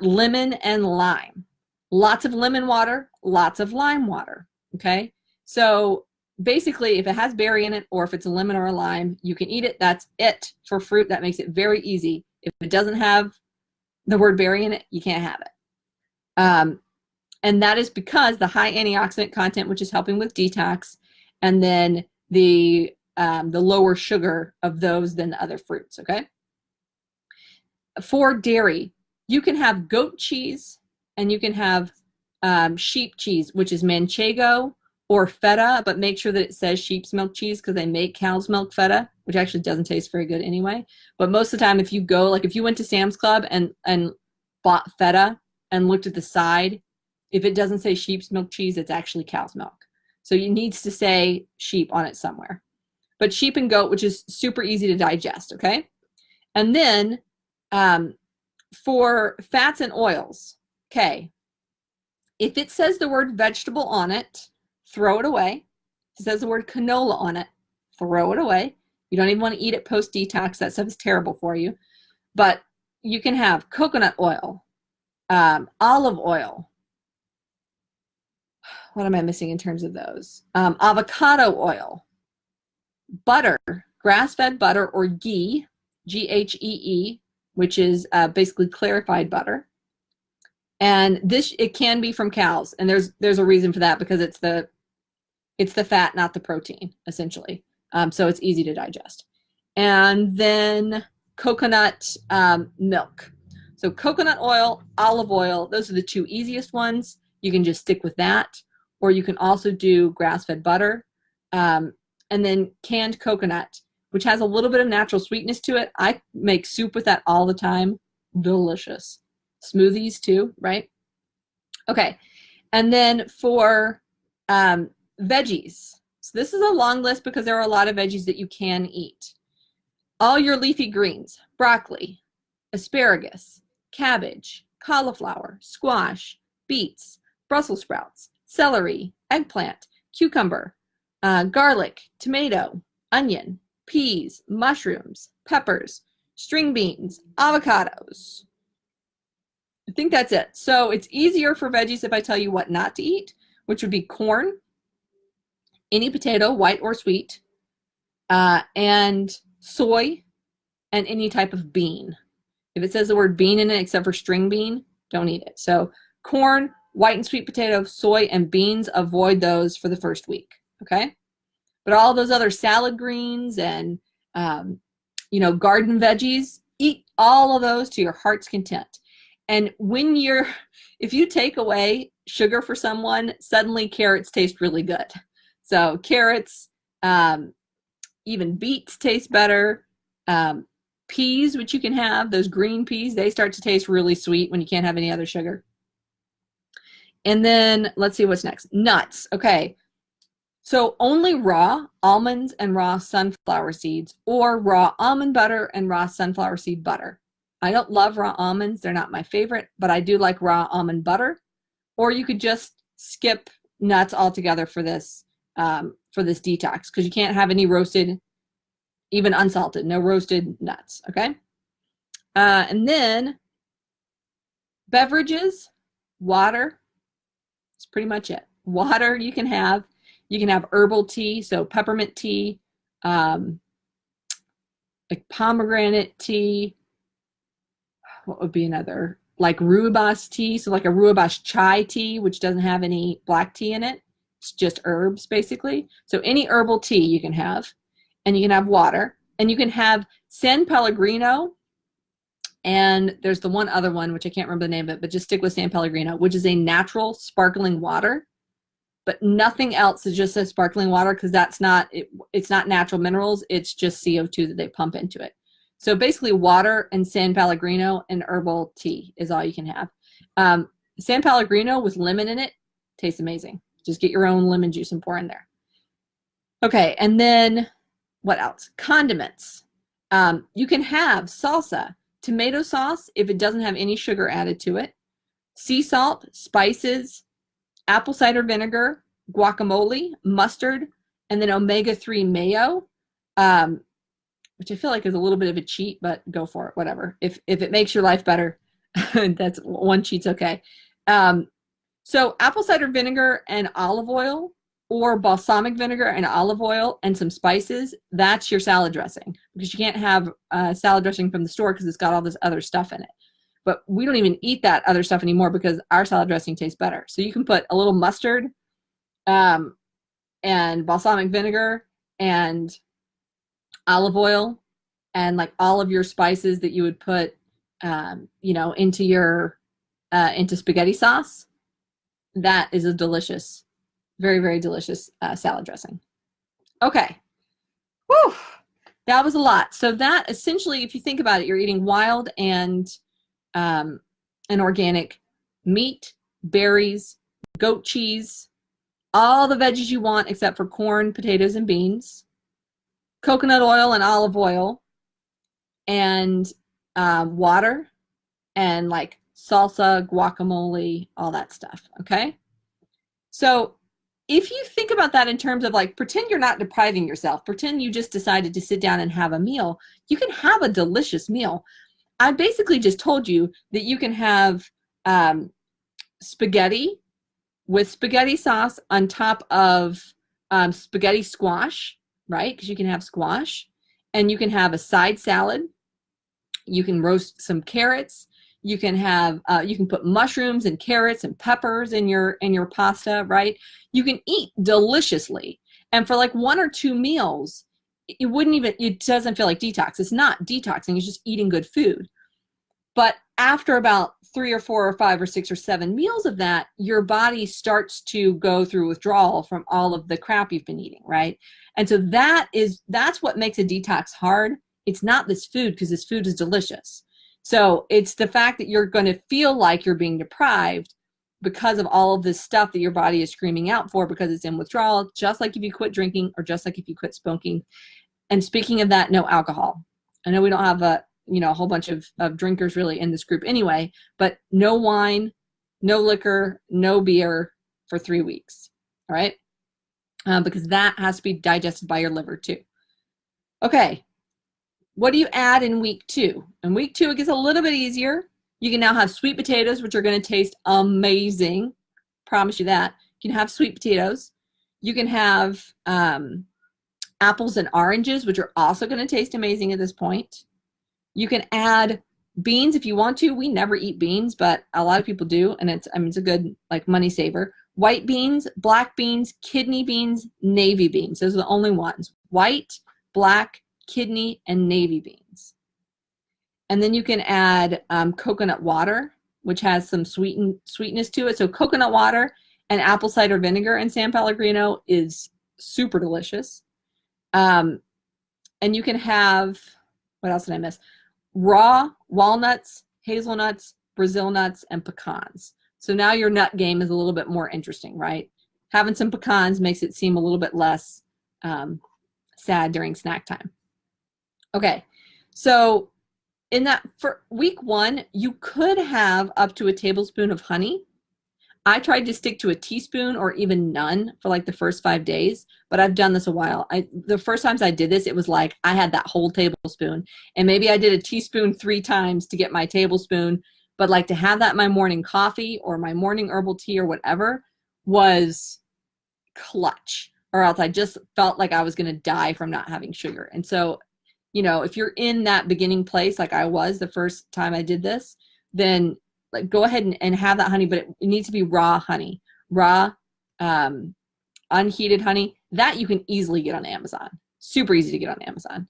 Lemon and lime. Lots of lemon water, lots of lime water. Okay. So basically, if it has berry in it, or if it's a lemon or a lime, you can eat it. That's it for fruit. That makes it very easy. If it doesn't have the word berry in it, you can't have it. And that is because the high antioxidant content, which is helping with detox, and then the lower sugar of those than the other fruits. Okay. For dairy, you can have goat cheese and you can have sheep cheese, which is manchego or feta, but make sure that it says sheep's milk cheese because they make cow's milk feta, which actually doesn't taste very good anyway. But most of the time, if you go, like if you went to Sam's Club and bought feta and looked at the side, if it doesn't say sheep's milk cheese, it's actually cow's milk. So it needs to say sheep on it somewhere. But sheep and goat, which is super easy to digest, okay? And then for fats and oils, okay, if it says the word vegetable on it, throw it away. If it says the word canola on it, throw it away. You don't even want to eat it post-detox. That stuff is terrible for you. But you can have coconut oil, olive oil. What am I missing in terms of those? Avocado oil, butter, grass-fed butter or ghee, Ghee, which is basically clarified butter. And this, it can be from cows, and there's a reason for that, because it's the fat, not the protein, essentially. So it's easy to digest. And then coconut milk. So coconut oil, olive oil, those are the two easiest ones. You can just stick with that, or you can also do grass-fed butter. And then canned coconut, which has a little bit of natural sweetness to it. I make soup with that all the time. Delicious. Smoothies too, right? Okay. And then for veggies. So this is a long list because there are a lot of veggies that you can eat. All your leafy greens, broccoli, asparagus, cabbage, cauliflower, squash, beets, Brussels sprouts, celery, eggplant, cucumber, garlic, tomato, onion, peas, mushrooms, peppers, string beans, avocados. I think that's it. So it's easier for veggies if I tell you what not to eat, which would be corn, any potato, white or sweet, and soy, and any type of bean. If it says the word bean in it, except for string bean, don't eat it. So corn, white and sweet potato, soy, and beans, avoid those for the first week, okay? But all those other salad greens and, garden veggies, eat all of those to your heart's content. And if you take away sugar for someone, suddenly carrots taste really good. So carrots, even beets taste better. Peas, which you can have, those green peas, they start to taste really sweet when you can't have any other sugar. And then let's see what's next. Nuts. Okay. So only raw almonds and raw sunflower seeds, or raw almond butter and raw sunflower seed butter. I don't love raw almonds. They're not my favorite, but I do like raw almond butter. Or you could just skip nuts altogether for this detox, because you can't have any roasted, even unsalted, no roasted nuts, okay? And then beverages, water, that's pretty much it. Water you can have herbal tea, so peppermint tea, like pomegranate tea. What would be another? Like rooibos tea, so like a rooibos chai tea, which doesn't have any black tea in it. It's just herbs, basically. So any herbal tea you can have, and you can have water, and you can have San Pellegrino, and there's the one other one, which I can't remember the name of it, but just stick with San Pellegrino, which is a natural sparkling water. But nothing else is just a sparkling water, because it's not natural minerals. It's just CO2 that they pump into it. So basically water and San Pellegrino and herbal tea is all you can have. San Pellegrino with lemon in it tastes amazing. Just get your own lemon juice and pour in there. Okay, and then what else? Condiments. You can have salsa, tomato sauce if it doesn't have any sugar added to it, sea salt, spices, apple cider vinegar, guacamole, mustard, and then omega-3 mayo, which I feel like is a little bit of a cheat, but go for it, whatever. If it makes your life better, that's one cheat's okay. So apple cider vinegar and olive oil, or balsamic vinegar and olive oil and some spices, that's your salad dressing, because you can't have salad dressing from the store because it's got all this other stuff in it. But we don't even eat that other stuff anymore because our salad dressing tastes better. So you can put a little mustard and balsamic vinegar and olive oil and like all of your spices that you would put, into your into spaghetti sauce. That is a delicious, very, very delicious salad dressing. Okay. Whew. That was a lot. So that essentially, if you think about it, you're eating wild and organic meat, berries, goat cheese, all the veggies you want except for corn, potatoes, and beans, coconut oil and olive oil, and water, and like salsa, guacamole, all that stuff, okay? So if you think about that in terms of like, pretend you're not depriving yourself, pretend you just decided to sit down and have a meal, you can have a delicious meal. I basically just told you that you can have spaghetti with spaghetti sauce on top of spaghetti squash, right? Because you can have squash, and you can have a side salad. You can roast some carrots. You can have you can put mushrooms and carrots and peppers in your pasta, right? You can eat deliciously, and for like 1 or 2 meals, it doesn't feel like detox. It's not detoxing. It's just eating good food. But after about 3 or 4 or 5 or 6 or 7 meals of that, your body starts to go through withdrawal from all of the crap you've been eating, right? And so that's what makes a detox hard. It's not this food, because this food is delicious. So it's the fact that you're going to feel like you're being deprived because of all of this stuff that your body is screaming out for, because it's in withdrawal, just like if you quit drinking, or just like if you quit smoking. And speaking of that, no alcohol. I know we don't have a whole bunch of drinkers really in this group anyway, but no wine, no liquor, no beer for 3 weeks, all right? Because that has to be digested by your liver too. Okay, what do you add in week 2? In week 2, it gets a little bit easier. You can now have sweet potatoes, which are going to taste amazing. Promise you that. You can have sweet potatoes. You can have apples and oranges, which are also going to taste amazing at this point. You can add beans if you want to. We never eat beans, but a lot of people do, and it's a good like money saver. White beans, black beans, kidney beans, navy beans. Those are the only ones. White, black, kidney, and navy beans. And then you can add coconut water. which has some sweetness to it. So coconut water and apple cider vinegar in San Pellegrino is super delicious. And you can have, what else did I miss? Raw walnuts, hazelnuts, Brazil nuts, and pecans. So now your nut game is a little bit more interesting, right? Having some pecans makes it seem a little bit less sad during snack time. Okay, so in that, for week 1, you could have up to a tablespoon of honey. I tried to stick to a teaspoon or even none for like the first 5 days, but I've done this a while. The first times I did this, it was like I had that whole tablespoon, and maybe I did a teaspoon 3 times to get my tablespoon, but like to have that in my morning coffee or my morning herbal tea or whatever was clutch, or else I just felt like I was going to die from not having sugar. And so, you know, if you're in that beginning place like I was the first time I did this, then like go ahead and have that honey, but it needs to be raw honey, raw, unheated honey that you can easily get on Amazon. Super easy to get on Amazon.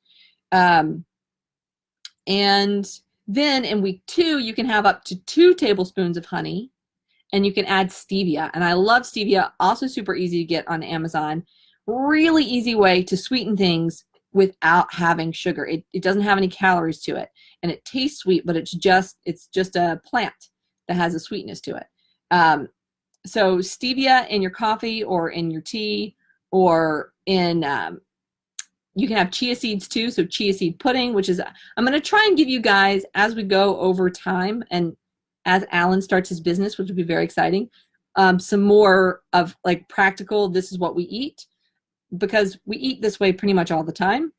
And then in week 2, you can have up to 2 tablespoons of honey, and you can add stevia. And I love stevia, also super easy to get on Amazon. Really easy way to sweeten things without having sugar. It doesn't have any calories to it, and it tastes sweet, but it's just a plant that has a sweetness to it. So stevia in your coffee or in your tea, or in you can have chia seeds too. So chia seed pudding, which is, I'm going to try and give you guys as we go over time, and as Alan starts his business, which will be very exciting, some more of like practical, this is what we eat, because we eat this way pretty much all the time.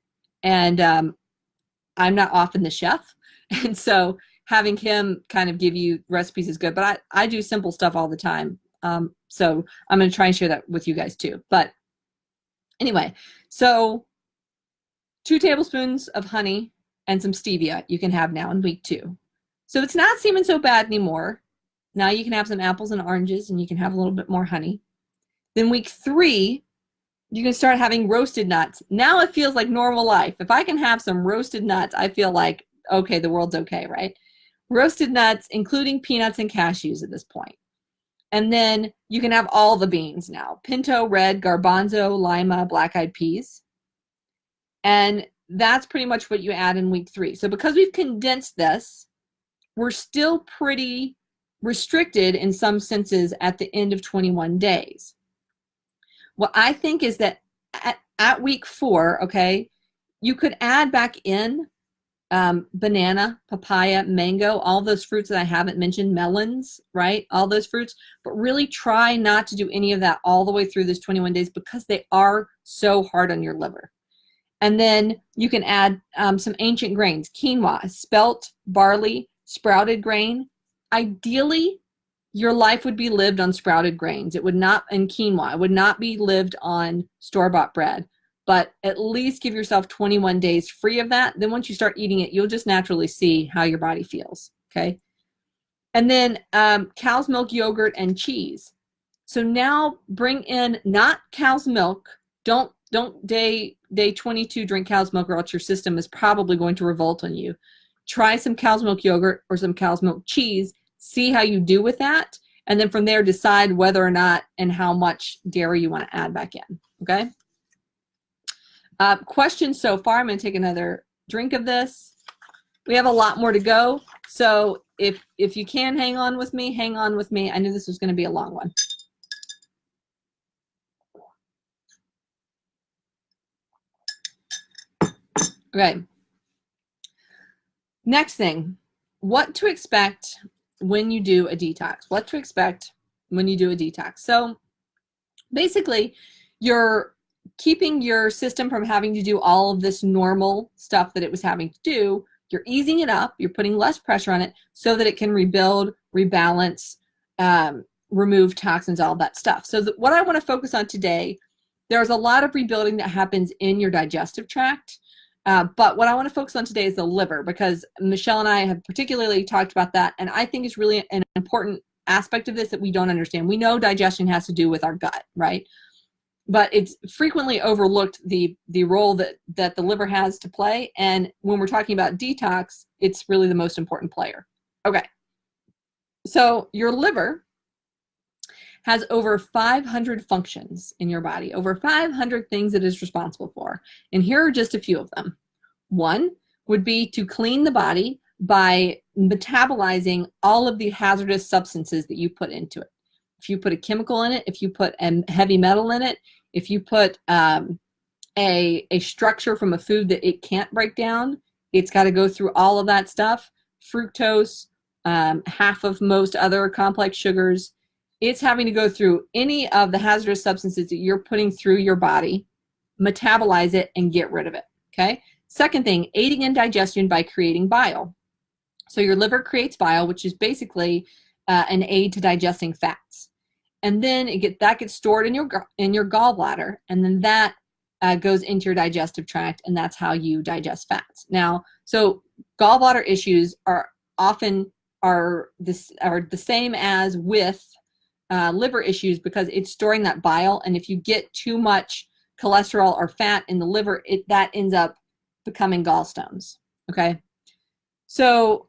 And I'm not often the chef. And so having him kind of give you recipes is good, but I do simple stuff all the time. So I'm going to try and share that with you guys too. But anyway, so 2 tablespoons of honey and some stevia you can have now in week 2. So it's not seeming so bad anymore. Now you can have some apples and oranges, and you can have a little bit more honey. Then week 3, you can start having roasted nuts. Now it feels like normal life. If I can have some roasted nuts, I feel like, okay, the world's okay, right? Roasted nuts, including peanuts and cashews at this point. And then you can have all the beans now: pinto, red, garbanzo, lima, black-eyed peas. And that's pretty much what you add in week 3. So because we've condensed this, we're still pretty restricted in some senses at the end of 21 days. What I think is that at week 4, okay, you could add back in banana, papaya, mango, all those fruits that I haven't mentioned, melons, right? All those fruits, but really try not to do any of that all the way through this 21 days, because they are so hard on your liver. And then you can add some ancient grains: quinoa, spelt, barley, sprouted grain. Ideally, your life would be lived on sprouted grains. It would not, and quinoa, it would not be lived on store-bought bread. But at least give yourself 21 days free of that. Then once you start eating it, you'll just naturally see how your body feels, okay? And then cow's milk, yogurt, and cheese. So now bring in not cow's milk. Don't day 22 drink cow's milk, or else your system is probably going to revolt on you. Try some cow's milk yogurt or some cow's milk cheese. See how you do with that. And then from there, decide whether or not and how much dairy you want to add back in, okay? Questions so far? I'm going to take another drink of this. We have a lot more to go. So if you can hang on with me, hang on with me. I knew this was going to be a long one. Okay. Next thing, what to expect when you do a detox. What to expect when you do a detox. So basically, you're keeping your system from having to do all of this normal stuff that it was having to do. You're easing it up. You're putting less pressure on it so that it can rebuild, rebalance, remove toxins, all that stuff. So what I want to focus on today, there's a lot of rebuilding that happens in your digestive tract. But what I want to focus on today is the liver, because Michelle and I have particularly talked about that. And I think it's really an important aspect of this that we don't understand. We know digestion has to do with our gut, right? But it's frequently overlooked the role that the liver has to play. And when we're talking about detox, it's really the most important player. Okay. So your liver has over 500 functions in your body, over 500 things it is responsible for. And here are just a few of them. One would be to clean the body by metabolizing all of the hazardous substances that you put into it. If you put a chemical in it, if you put a heavy metal in it, if you put a structure from a food that it can't break down, it's got to go through all of that stuff. Fructose, half of most other complex sugars. It's having to go through any of the hazardous substances that you're putting through your body, metabolize it, and get rid of it. Okay. Second thing, aiding in digestion by creating bile. So your liver creates bile, which is basically an aid to digesting fats. And then that gets stored in your gallbladder, and then that goes into your digestive tract, and that's how you digest fats. Now, so gallbladder issues are often the same as with liver issues, because it's storing that bile, and if you get too much cholesterol or fat in the liver, that ends up becoming gallstones. Okay, so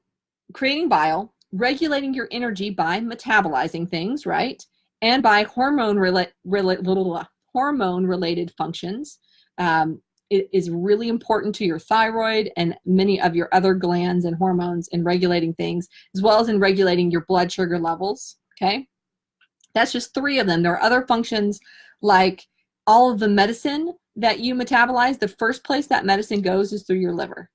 creating bile, regulating your energy by metabolizing things, right, and by hormone-related functions. It is really important to your thyroid and many of your other glands and hormones in regulating things, as well as in regulating your blood sugar levels. Okay, that's just 3 of them. There are other functions like all of the medicine that you metabolize. The first place that medicine goes is through your liver.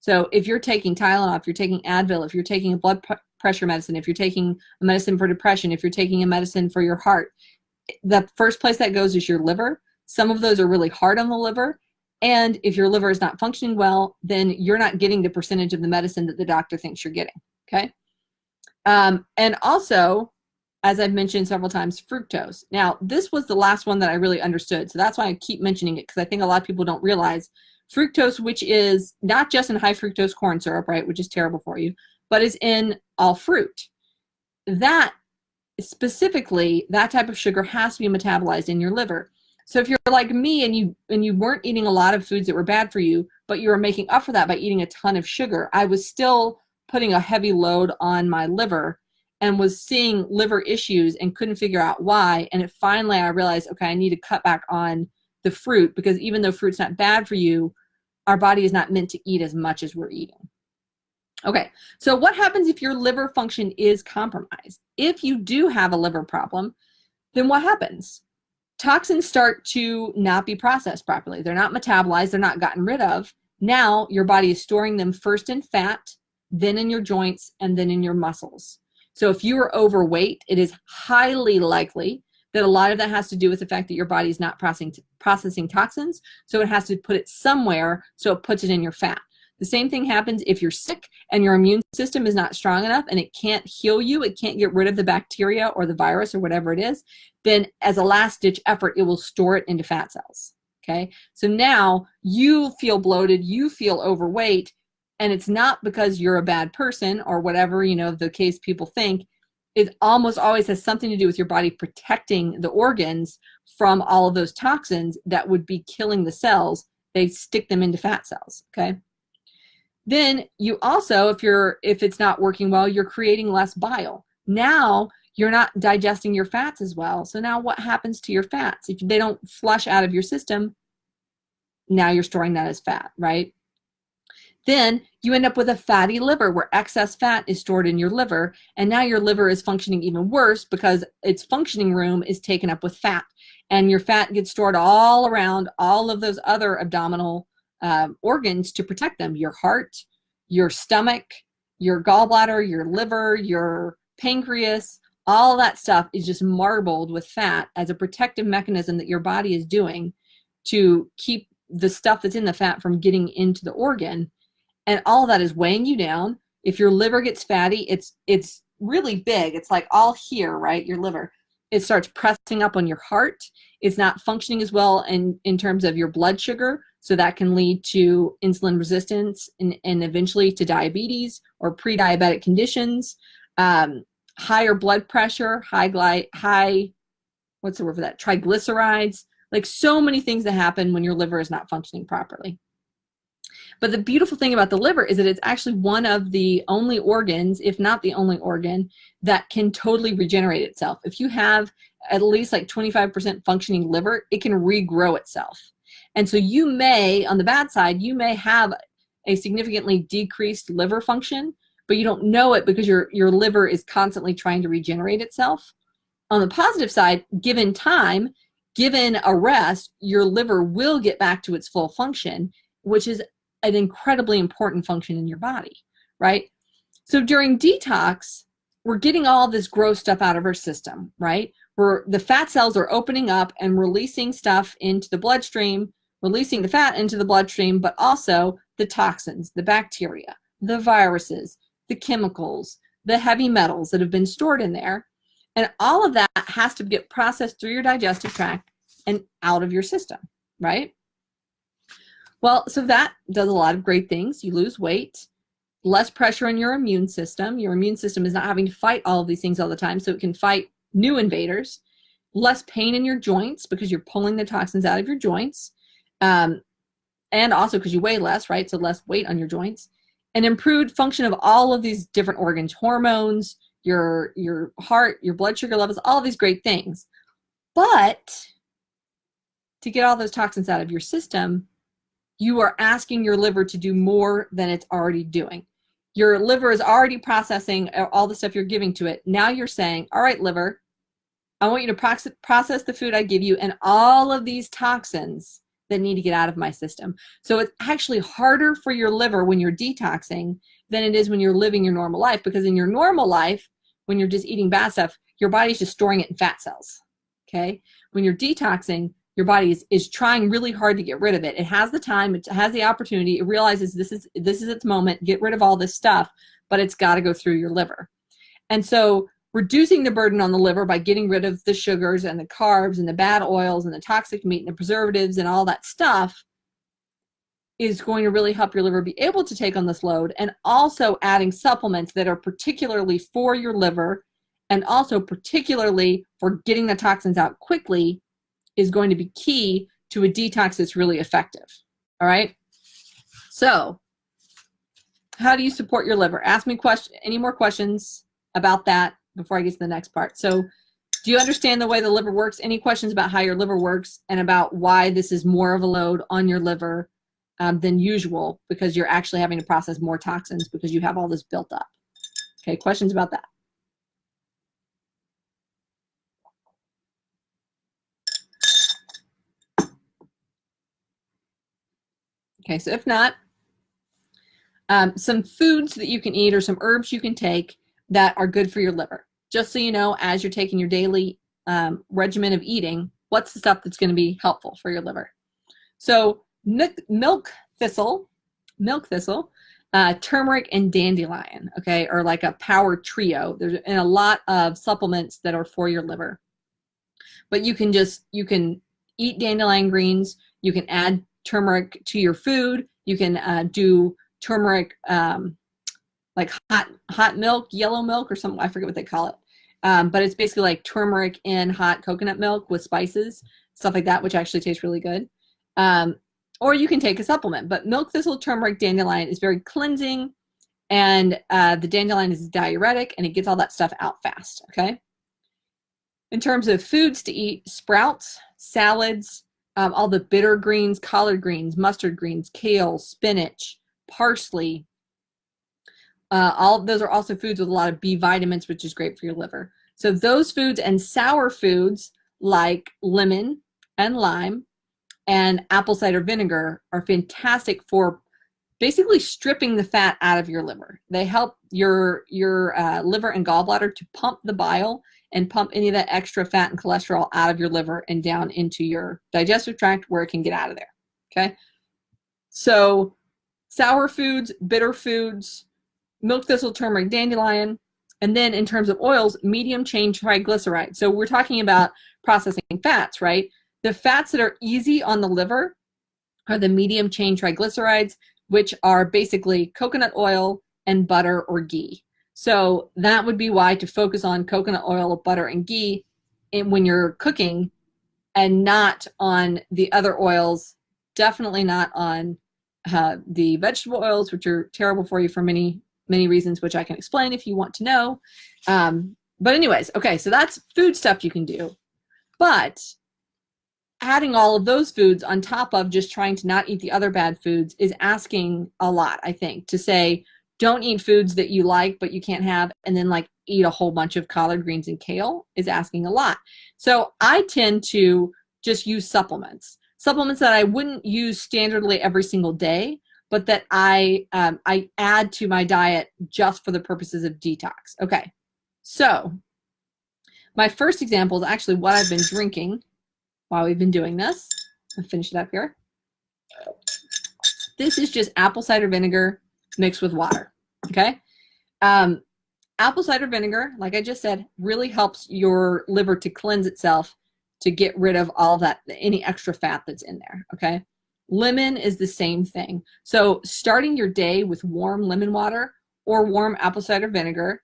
So if you're taking Tylenol, if you're taking Advil, if you're taking a blood pressure medicine, if you're taking a medicine for depression, if you're taking a medicine for your heart, the first place that goes is your liver. Some of those are really hard on the liver. And if your liver is not functioning well, then you're not getting the percentage of the medicine that the doctor thinks you're getting. Okay. And also, as I've mentioned several times, fructose. Now, this was the last one that I really understood. So that's why I keep mentioning it, because I think a lot of people don't realize fructose, which is not just in high fructose corn syrup, right, which is terrible for you, but is in all fruit. That specifically, that type of sugar has to be metabolized in your liver. So if you're like me and you weren't eating a lot of foods that were bad for you, but you were making up for that by eating a ton of sugar, I was still putting a heavy load on my liver and was seeing liver issues and couldn't figure out why. And finally I realized, okay, I need to cut back on the fruit, because even though fruit's not bad for you, our body is not meant to eat as much as we're eating. Okay, so what happens if your liver function is compromised? If you do have a liver problem, then what happens? Toxins start to not be processed properly. They're not metabolized, they're not gotten rid of. Now your body is storing them first in fat, then in your joints, and then in your muscles. So if you are overweight, it is highly likely that a lot of that has to do with the fact that your body is not processing toxins, so it has to put it somewhere, so it puts it in your fat. The same thing happens if you're sick and your immune system is not strong enough and it can't heal you, it can't get rid of the bacteria or the virus or whatever it is, then as a last-ditch effort, it will store it into fat cells. Okay, so now you feel bloated, you feel overweight, and it's not because you're a bad person or whatever, the case people think. It almost always has something to do with your body protecting the organs from all of those toxins that would be killing the cells. They stick them into fat cells. Okay. Then you also, if it's not working well, you're creating less bile. Now you're not digesting your fats as well. So now what happens to your fats? If they don't flush out of your system, now you're storing that as fat, right? Then you end up with a fatty liver where excess fat is stored in your liver, and now your liver is functioning even worse because its functioning room is taken up with fat, and your fat gets stored all around all of those other abdominal organs to protect them: your heart, your stomach, your gallbladder, your liver, your pancreas. All that stuff is just marbled with fat as a protective mechanism that your body is doing to keep the stuff that's in the fat from getting into the organ. And all that is weighing you down. If your liver gets fatty, it's really big. It's like all here, right? Your liver. It starts pressing up on your heart. It's not functioning as well in terms of your blood sugar. So that can lead to insulin resistance and eventually to diabetes or pre-diabetic conditions, higher blood pressure, what's the word for that? Triglycerides, like so many things that happen when your liver is not functioning properly. But the beautiful thing about the liver is that it's actually one of the only organs, if not the only organ, that can totally regenerate itself. If you have at least like 25% functioning liver, it can regrow itself. And so you may, on the bad side, you may have a significantly decreased liver function, but you don't know it because your liver is constantly trying to regenerate itself. On the positive side, given time, given a rest, your liver will get back to its full function, which is an incredibly important function in your body, right? So during detox, we're getting all this gross stuff out of our system, right? The fat cells are opening up and releasing stuff into the bloodstream, releasing the fat into the bloodstream, but also the toxins, the bacteria, the viruses, the chemicals, the heavy metals that have been stored in there. And all of that has to get processed through your digestive tract and out of your system, right? Well, so that does a lot of great things. You lose weight, less pressure on your immune system. Your immune system is not having to fight all of these things all the time, so it can fight new invaders. Less pain in your joints because you're pulling the toxins out of your joints. And also because you weigh less, right? So less weight on your joints. An improved function of all of these different organs, hormones, your heart, your blood sugar levels, all these great things. But to get all those toxins out of your system, you are asking your liver to do more than it's already doing. Your liver is already processing all the stuff you're giving to it. Now you're saying, all right, liver, I want you to process the food I give you and all of these toxins that need to get out of my system. So it's actually harder for your liver when you're detoxing than it is when you're living your normal life, because in your normal life, when you're just eating bad stuff, your body's just storing it in fat cells, okay? When you're detoxing, your body is trying really hard to get rid of it. It has the time, it has the opportunity, it realizes this is its moment, get rid of all this stuff, but it's got to go through your liver. And so reducing the burden on the liver by getting rid of the sugars and the carbs and the bad oils and the toxic meat and the preservatives and all that stuff is going to really help your liver be able to take on this load. And also adding supplements that are particularly for your liver and also particularly for getting the toxins out quickly is going to be key to a detox that's really effective. All right. So how do you support your liver? Ask me any more questions about that before I get to the next part. So do you understand the way the liver works? Any questions about how your liver works and about why this is more of a load on your liver than usual, because you're actually having to process more toxins because you have all this built up? Okay, questions about that? Okay, so if not, some foods that you can eat or some herbs you can take that are good for your liver. Just so you know, as you're taking your daily regimen of eating, what's the stuff that's going to be helpful for your liver? So milk thistle, turmeric, and dandelion, okay, are like a power trio. There's a lot of supplements that are for your liver. But you can eat dandelion greens, you can add turmeric to your food, you can do turmeric like hot milk, yellow milk or something, I forget what they call it. But it's basically like turmeric in hot coconut milk with spices, stuff like that, which actually tastes really good. Or you can take a supplement, but milk thistle, turmeric, dandelion is very cleansing, and the dandelion is diuretic and it gets all that stuff out fast, okay? In terms of foods to eat, sprouts, salads, all the bitter greens, collard greens, mustard greens, kale, spinach, parsley, all of those are also foods with a lot of B vitamins, which is great for your liver. So those foods and sour foods like lemon and lime and apple cider vinegar are fantastic for basically stripping the fat out of your liver. They help your liver and gallbladder to pump the bile and pump any of that extra fat and cholesterol out of your liver and down into your digestive tract where it can get out of there, okay? So sour foods, bitter foods, milk thistle, turmeric, dandelion, and then in terms of oils, medium chain triglycerides. So we're talking about processing fats, right? The fats that are easy on the liver are the medium chain triglycerides, which are basically coconut oil and butter or ghee. So that would be why to focus on coconut oil, butter, and ghee when you're cooking and not on the other oils, definitely not on the vegetable oils, which are terrible for you for many, many reasons, which I can explain if you want to know. But anyways, okay, so that's food stuff you can do. But adding all of those foods on top of just trying to not eat the other bad foods is asking a lot, I think, to say, don't eat foods that you like but you can't have, and then like eat a whole bunch of collard greens and kale is asking a lot. So I tend to just use supplements that I wouldn't use standardly every single day, but that I add to my diet just for the purposes of detox. Okay, so my first example is actually what I've been drinking while we've been doing this. I'll finish it up here. This is just apple cider vinegar mixed with water, okay? Apple cider vinegar, like I just said, really helps your liver to cleanse itself, to get rid of all that, any extra fat that's in there, okay? Lemon is the same thing. So starting your day with warm lemon water or warm apple cider vinegar,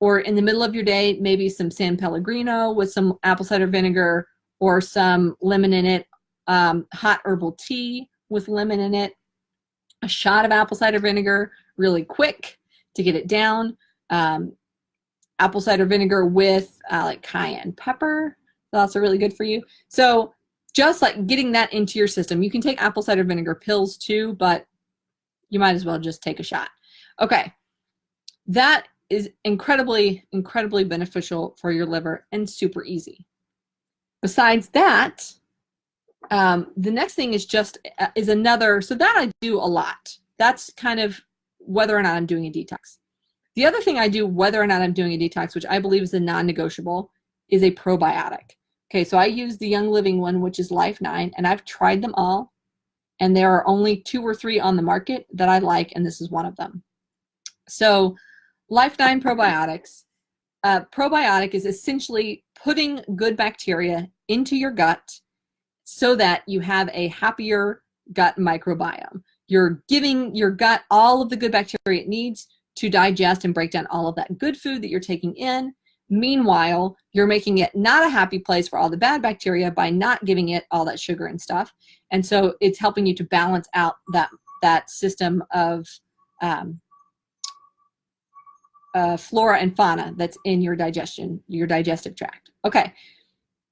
or in the middle of your day, maybe some San Pellegrino with some apple cider vinegar or some lemon in it, hot herbal tea with lemon in it, a shot of apple cider vinegar really quick to get it down, apple cider vinegar with like cayenne pepper. That's really good for you. So just like getting that into your system. You can take apple cider vinegar pills too, but you might as well just take a shot. Okay, that is incredibly, incredibly beneficial for your liver and super easy. Besides that, the next thing is another, so that I do a lot. That's kind of whether or not I'm doing a detox. The other thing I do, whether or not I'm doing a detox, which I believe is a non-negotiable, is a probiotic. Okay, so I use the Young Living one, which is Life 9, and I've tried them all, and there are only 2 or 3 on the market that I like, and this is one of them. So Life 9 probiotics. Probiotic is essentially putting good bacteria into your gut so that you have a happier gut microbiome. You're giving your gut all of the good bacteria it needs to digest and break down all of that good food that you're taking in. Meanwhile, you're making it not a happy place for all the bad bacteria by not giving it all that sugar and stuff. And so it's helping you to balance out that system of flora and fauna that's in your digestive tract. Okay,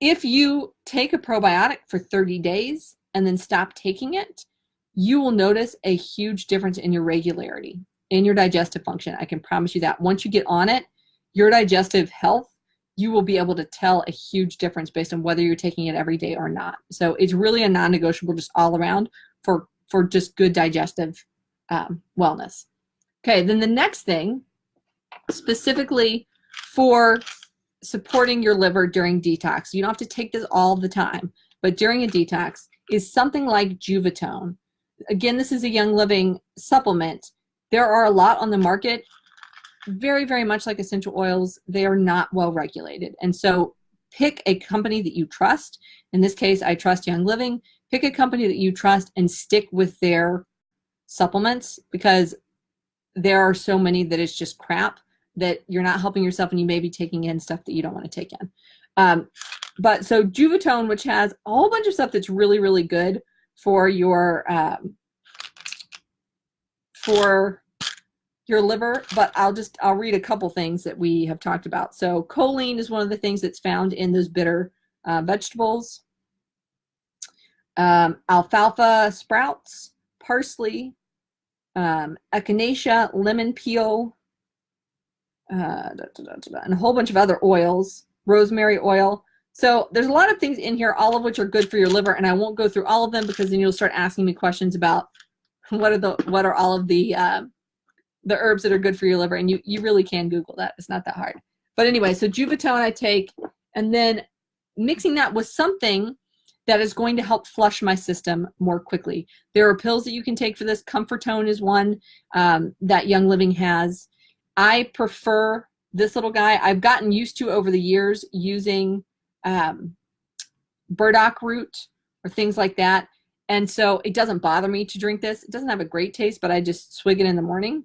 if you take a probiotic for 30 days and then stop taking it, you will notice a huge difference in your regularity, in your digestive function. I can promise you that. Once you get on it, your digestive health, you will be able to tell a huge difference based on whether you're taking it every day or not. So it's really a non-negotiable just all around for just good digestive wellness. Okay, then the next thing, specifically for supporting your liver during detox, you don't have to take this all the time, but during a detox, is something like Juvatone. Again, this is a Young Living supplement. There are a lot on the market, very, very much like essential oils. They are not well regulated. And so pick a company that you trust. In this case, I trust Young Living. Pick a company that you trust and stick with their supplements, because there are so many that it's just crap, that you're not helping yourself and you may be taking in stuff that you don't want to take in. But so Juvatone, which has a whole bunch of stuff that's really, really good for your liver, but I'll read a couple things that we have talked about. So choline is one of the things that's found in those bitter vegetables. Alfalfa sprouts, parsley, echinacea, lemon peel, and a whole bunch of other oils, rosemary oil. So there's a lot of things in here, all of which are good for your liver, and I won't go through all of them because then you'll start asking me questions about what are all of the herbs that are good for your liver, and you really can Google that. It's not that hard. But anyway, so Juvatone I take, and then mixing that with something that is going to help flush my system more quickly. There are pills that you can take for this. Comfortone is one that Young Living has. I prefer this little guy. I've gotten used to over the years using burdock root or things like that. And so it doesn't bother me to drink this. It doesn't have a great taste, but I just swig it in the morning.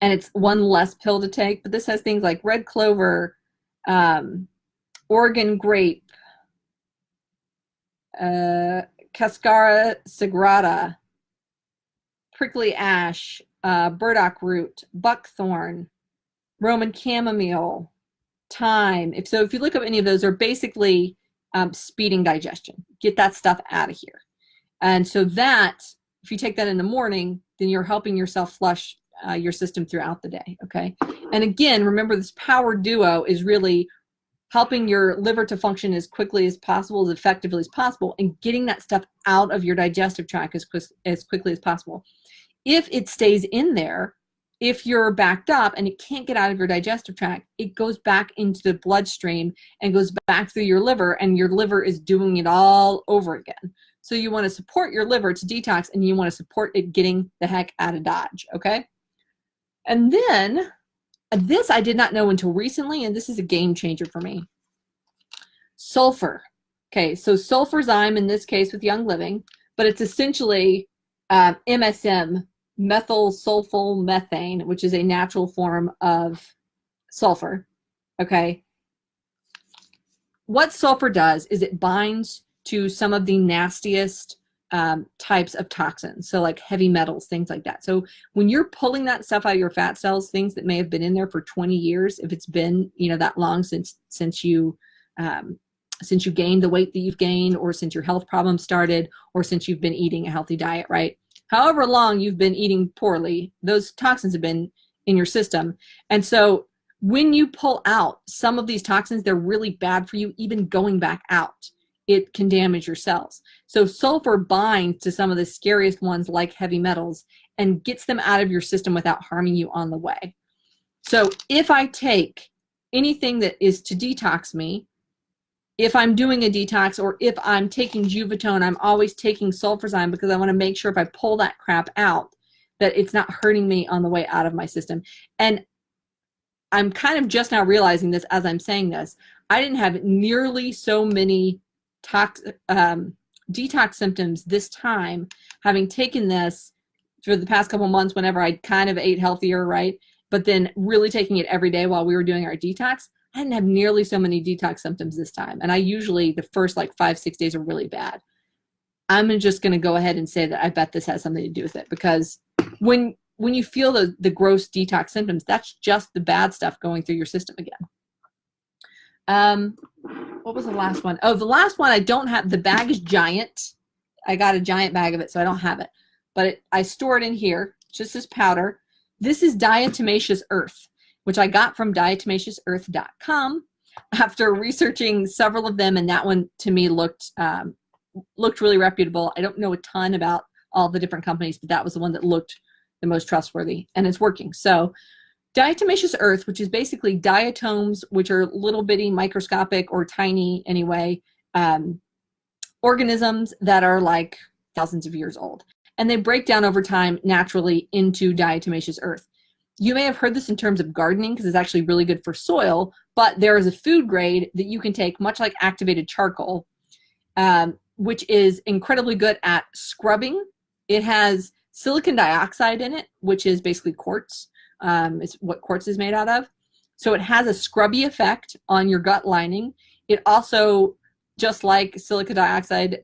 And it's one less pill to take. But this has things like red clover, Oregon grape, Cascara sagrada, prickly ash, burdock root, buckthorn, Roman chamomile, thyme. If you look up any of those, are basically speeding digestion. Get that stuff out of here. And so that, if you take that in the morning, then you're helping yourself flush your system throughout the day, okay? And again, remember this power duo is really helping your liver to function as quickly as possible, as effectively as possible, and getting that stuff out of your digestive tract as quickly as possible. If it stays in there, if you're backed up and it can't get out of your digestive tract, it goes back into the bloodstream and goes back through your liver, and your liver is doing it all over again. So you want to support your liver to detox, and you want to support it getting the heck out of Dodge, okay? And then, this I did not know until recently, and this is a game changer for me. Sulfur. Okay, so sulfurzyme in this case with Young Living, but it's essentially MSM, methyl sulfonyl methane, which is a natural form of sulfur, okay? What sulfur does is it binds to some of the nastiest types of toxins, so like heavy metals, things like that. So when you're pulling that stuff out of your fat cells, things that may have been in there for 20 years, if it's been, you know, that long since you gained the weight that you've gained, or since your health problems started, or since you've been eating a healthy diet, right? However long you've been eating poorly, those toxins have been in your system. And so when you pull out some of these toxins, they're really bad for you. Even going back out, it can damage your cells. So sulfur binds to some of the scariest ones, like heavy metals, and gets them out of your system without harming you on the way. So if I take anything that is to detox me, if I'm doing a detox, or if I'm taking Juvitone, I'm always taking sulfurzyme, because I want to make sure if I pull that crap out, that it's not hurting me on the way out of my system. And I'm kind of just now realizing this as I'm saying this. I didn't have nearly so many detox symptoms this time, having taken this for the past couple months whenever I kind of ate healthier, right? But then really taking it every day while we were doing our detox. I didn't have nearly so many detox symptoms this time. And I usually, the first like 5-6 days are really bad. I'm just going to go ahead and say that I bet this has something to do with it, because when you feel the gross detox symptoms, that's just the bad stuff going through your system again. What was the last one? Oh, the last one I don't have. The bag is giant. I got a giant bag of it, so I don't have it. But I store it in here, just as powder. This is diatomaceous earth, which I got from diatomaceousearth.com after researching several of them, and that one to me looked really reputable. I don't know a ton about all the different companies, but that was the one that looked the most trustworthy, and it's working. So diatomaceous earth, which is basically diatoms, which are little bitty microscopic, or tiny anyway, organisms that are like thousands of years old, and they break down over time naturally into diatomaceous earth. You may have heard this in terms of gardening, because it's actually really good for soil, but there is a food grade that you can take, much like activated charcoal, which is incredibly good at scrubbing. It has silicon dioxide in it, which is basically quartz. It's what quartz is made out of. So it has a scrubby effect on your gut lining. It also, just like silicon dioxide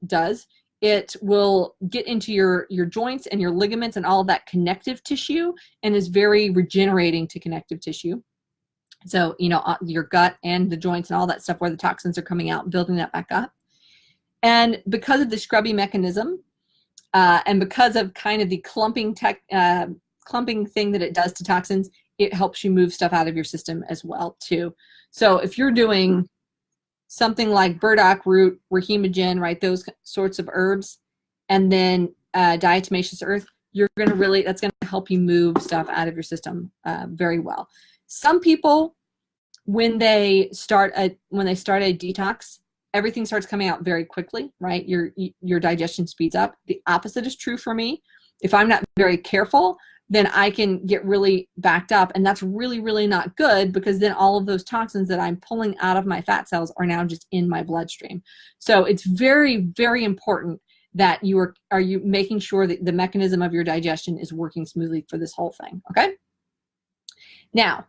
does, it will get into your joints and your ligaments and all of that connective tissue, and is very regenerating to connective tissue. So, you know, your gut and the joints and all that stuff where the toxins are coming out, building that back up. And because of the scrubby mechanism, and because of kind of the clumping thing that it does to toxins, it helps you move stuff out of your system as well too. So if you're doing something like burdock root, rahemogen, right, those sorts of herbs, and then diatomaceous earth, that's going to help you move stuff out of your system very well. Some people, when they start a detox, everything starts coming out very quickly, right? Your digestion speeds up. The opposite is true for me. If I'm not very careful, then I can get really backed up, and that's really, really not good, because then all of those toxins that I'm pulling out of my fat cells are now just in my bloodstream. So it's very, very important that you are making sure that the mechanism of your digestion is working smoothly for this whole thing, okay? Now,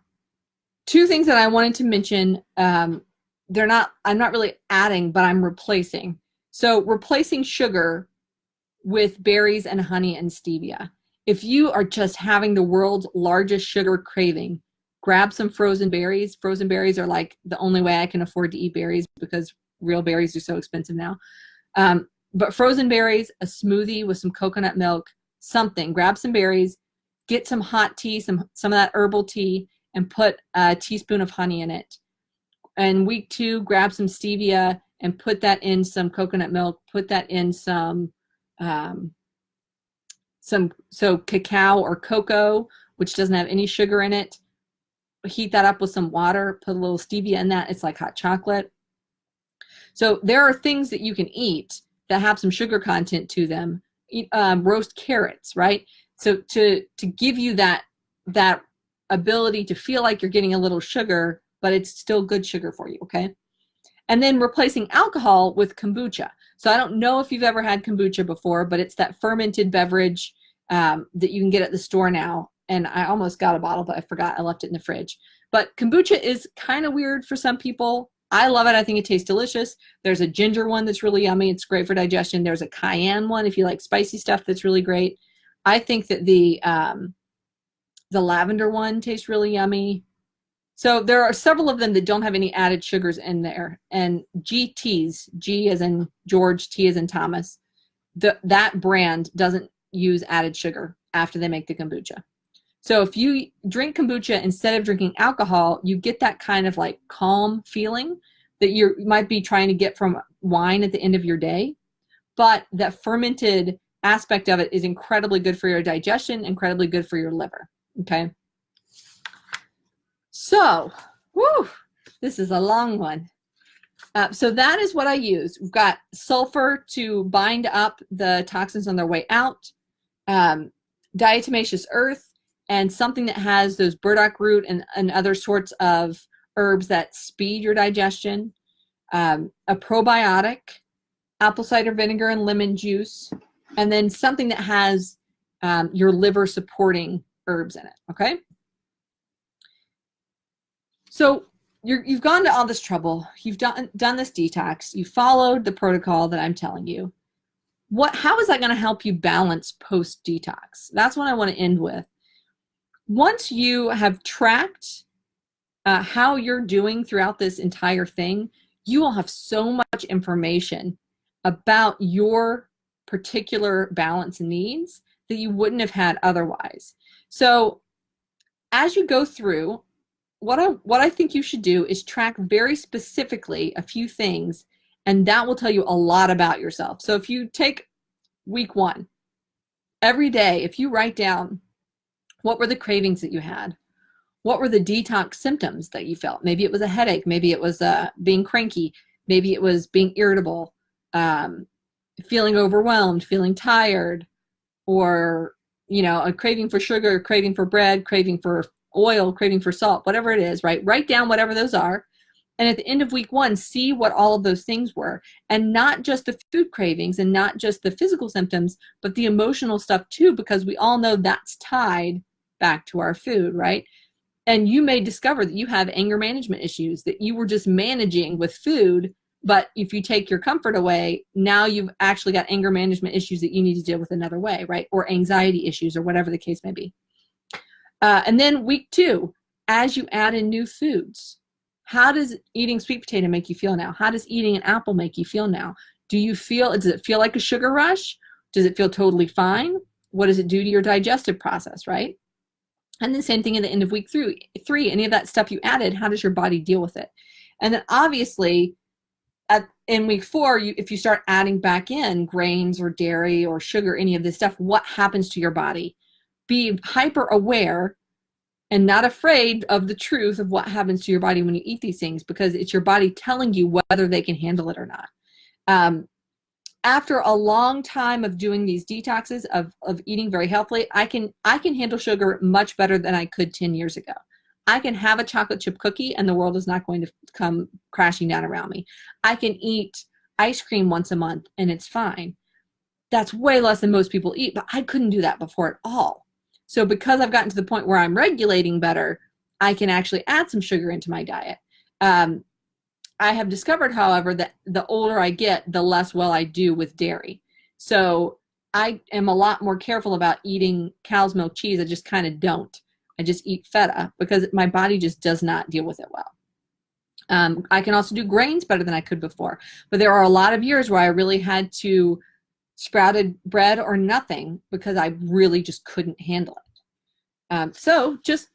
two things that I wanted to mention, I'm not really adding, but I'm replacing. So replacing sugar with berries and honey and stevia. If you are just having the world's largest sugar craving, grab some frozen berries. Frozen berries are like the only way I can afford to eat berries because real berries are so expensive now. But frozen berries, a smoothie with some coconut milk, something. Grab some berries, get some hot tea, some of that herbal tea, and put a teaspoon of honey in it. And week 2, grab some stevia and put that in some coconut milk. Put that in some cacao or cocoa, which doesn't have any sugar in it. Heat that up with some water. Put a little stevia in that. It's like hot chocolate. So there are things that you can eat that have some sugar content to them. Roast carrots, right? So to give you that ability to feel like you're getting a little sugar, but it's still good sugar for you, okay? And then replacing alcohol with kombucha. So I don't know if you've ever had kombucha before, but it's that fermented beverage that you can get at the store now. And I almost got a bottle, but I forgot. I left it in the fridge. But kombucha is kind of weird for some people. I love it. I think it tastes delicious. There's a ginger one that's really yummy. It's great for digestion. There's a cayenne one if you like spicy stuff that's really great. I think that the lavender one tastes really yummy. So there are several of them that don't have any added sugars in there. And GTs, G as in George, T as in Thomas, that brand doesn't use added sugar after they make the kombucha. So if you drink kombucha instead of drinking alcohol, you get that kind of like calm feeling that you might be trying to get from wine at the end of your day. But that fermented aspect of it is incredibly good for your digestion, incredibly good for your liver, okay? So, this is a long one. So that is what I use. We've got sulfur to bind up the toxins on their way out, diatomaceous earth, and something that has those burdock root and other sorts of herbs that speed your digestion, a probiotic, apple cider vinegar and lemon juice, and then something that has your liver supporting herbs in it, okay? So you've gone to all this trouble. You've done this detox. You followed the protocol that I'm telling you. How is that going to help you balance post-detox? That's what I want to end with. Once you have tracked how you're doing throughout this entire thing, you will have so much information about your particular balance needs that you wouldn't have had otherwise. So as you go through, what I think you should do is track very specifically a few things, and that will tell you a lot about yourself. So if you take week 1, every day, if you write down what were the cravings that you had, what were the detox symptoms that you felt? Maybe it was a headache, maybe it was being cranky, maybe it was being irritable, feeling overwhelmed, feeling tired, or a craving for sugar, craving for bread, craving for oil, craving for salt, whatever it is, right? Write down whatever those are. And at the end of week 1, see what all of those things were. And not just the food cravings and not just the physical symptoms, but the emotional stuff too, because we all know that's tied back to our food, right? And you may discover that you have anger management issues that you were just managing with food. But if you take your comfort away, now you've actually got anger management issues that you need to deal with another way, right? Or anxiety issues or whatever the case may be. And then week 2, as you add in new foods, how does eating sweet potato make you feel now? How does eating an apple make you feel now? Does it feel like a sugar rush? Does it feel totally fine? What does it do to your digestive process, right? And the same thing at the end of week 3, any of that stuff you added, how does your body deal with it? And then obviously in week 4, if you start adding back in grains or dairy or sugar, any of this stuff, what happens to your body? Be hyper aware and not afraid of the truth of what happens to your body when you eat these things, because it's your body telling you whether they can handle it or not. After a long time of doing these detoxes of eating very healthily, I can handle sugar much better than I could 10 years ago. I can have a chocolate chip cookie and the world is not going to come crashing down around me. I can eat ice cream once a month and it's fine. That's way less than most people eat, but I couldn't do that before at all. So because I've gotten to the point where I'm regulating better, I can actually add some sugar into my diet. I have discovered, however, that the older I get, the less well I do with dairy. So I am a lot more careful about eating cow's milk cheese. I just kind of don't. I just eat feta because my body just does not deal with it well. I can also do grains better than I could before, but there are a lot of years where I really had to sprouted bread or nothing because I really just couldn't handle it. So just,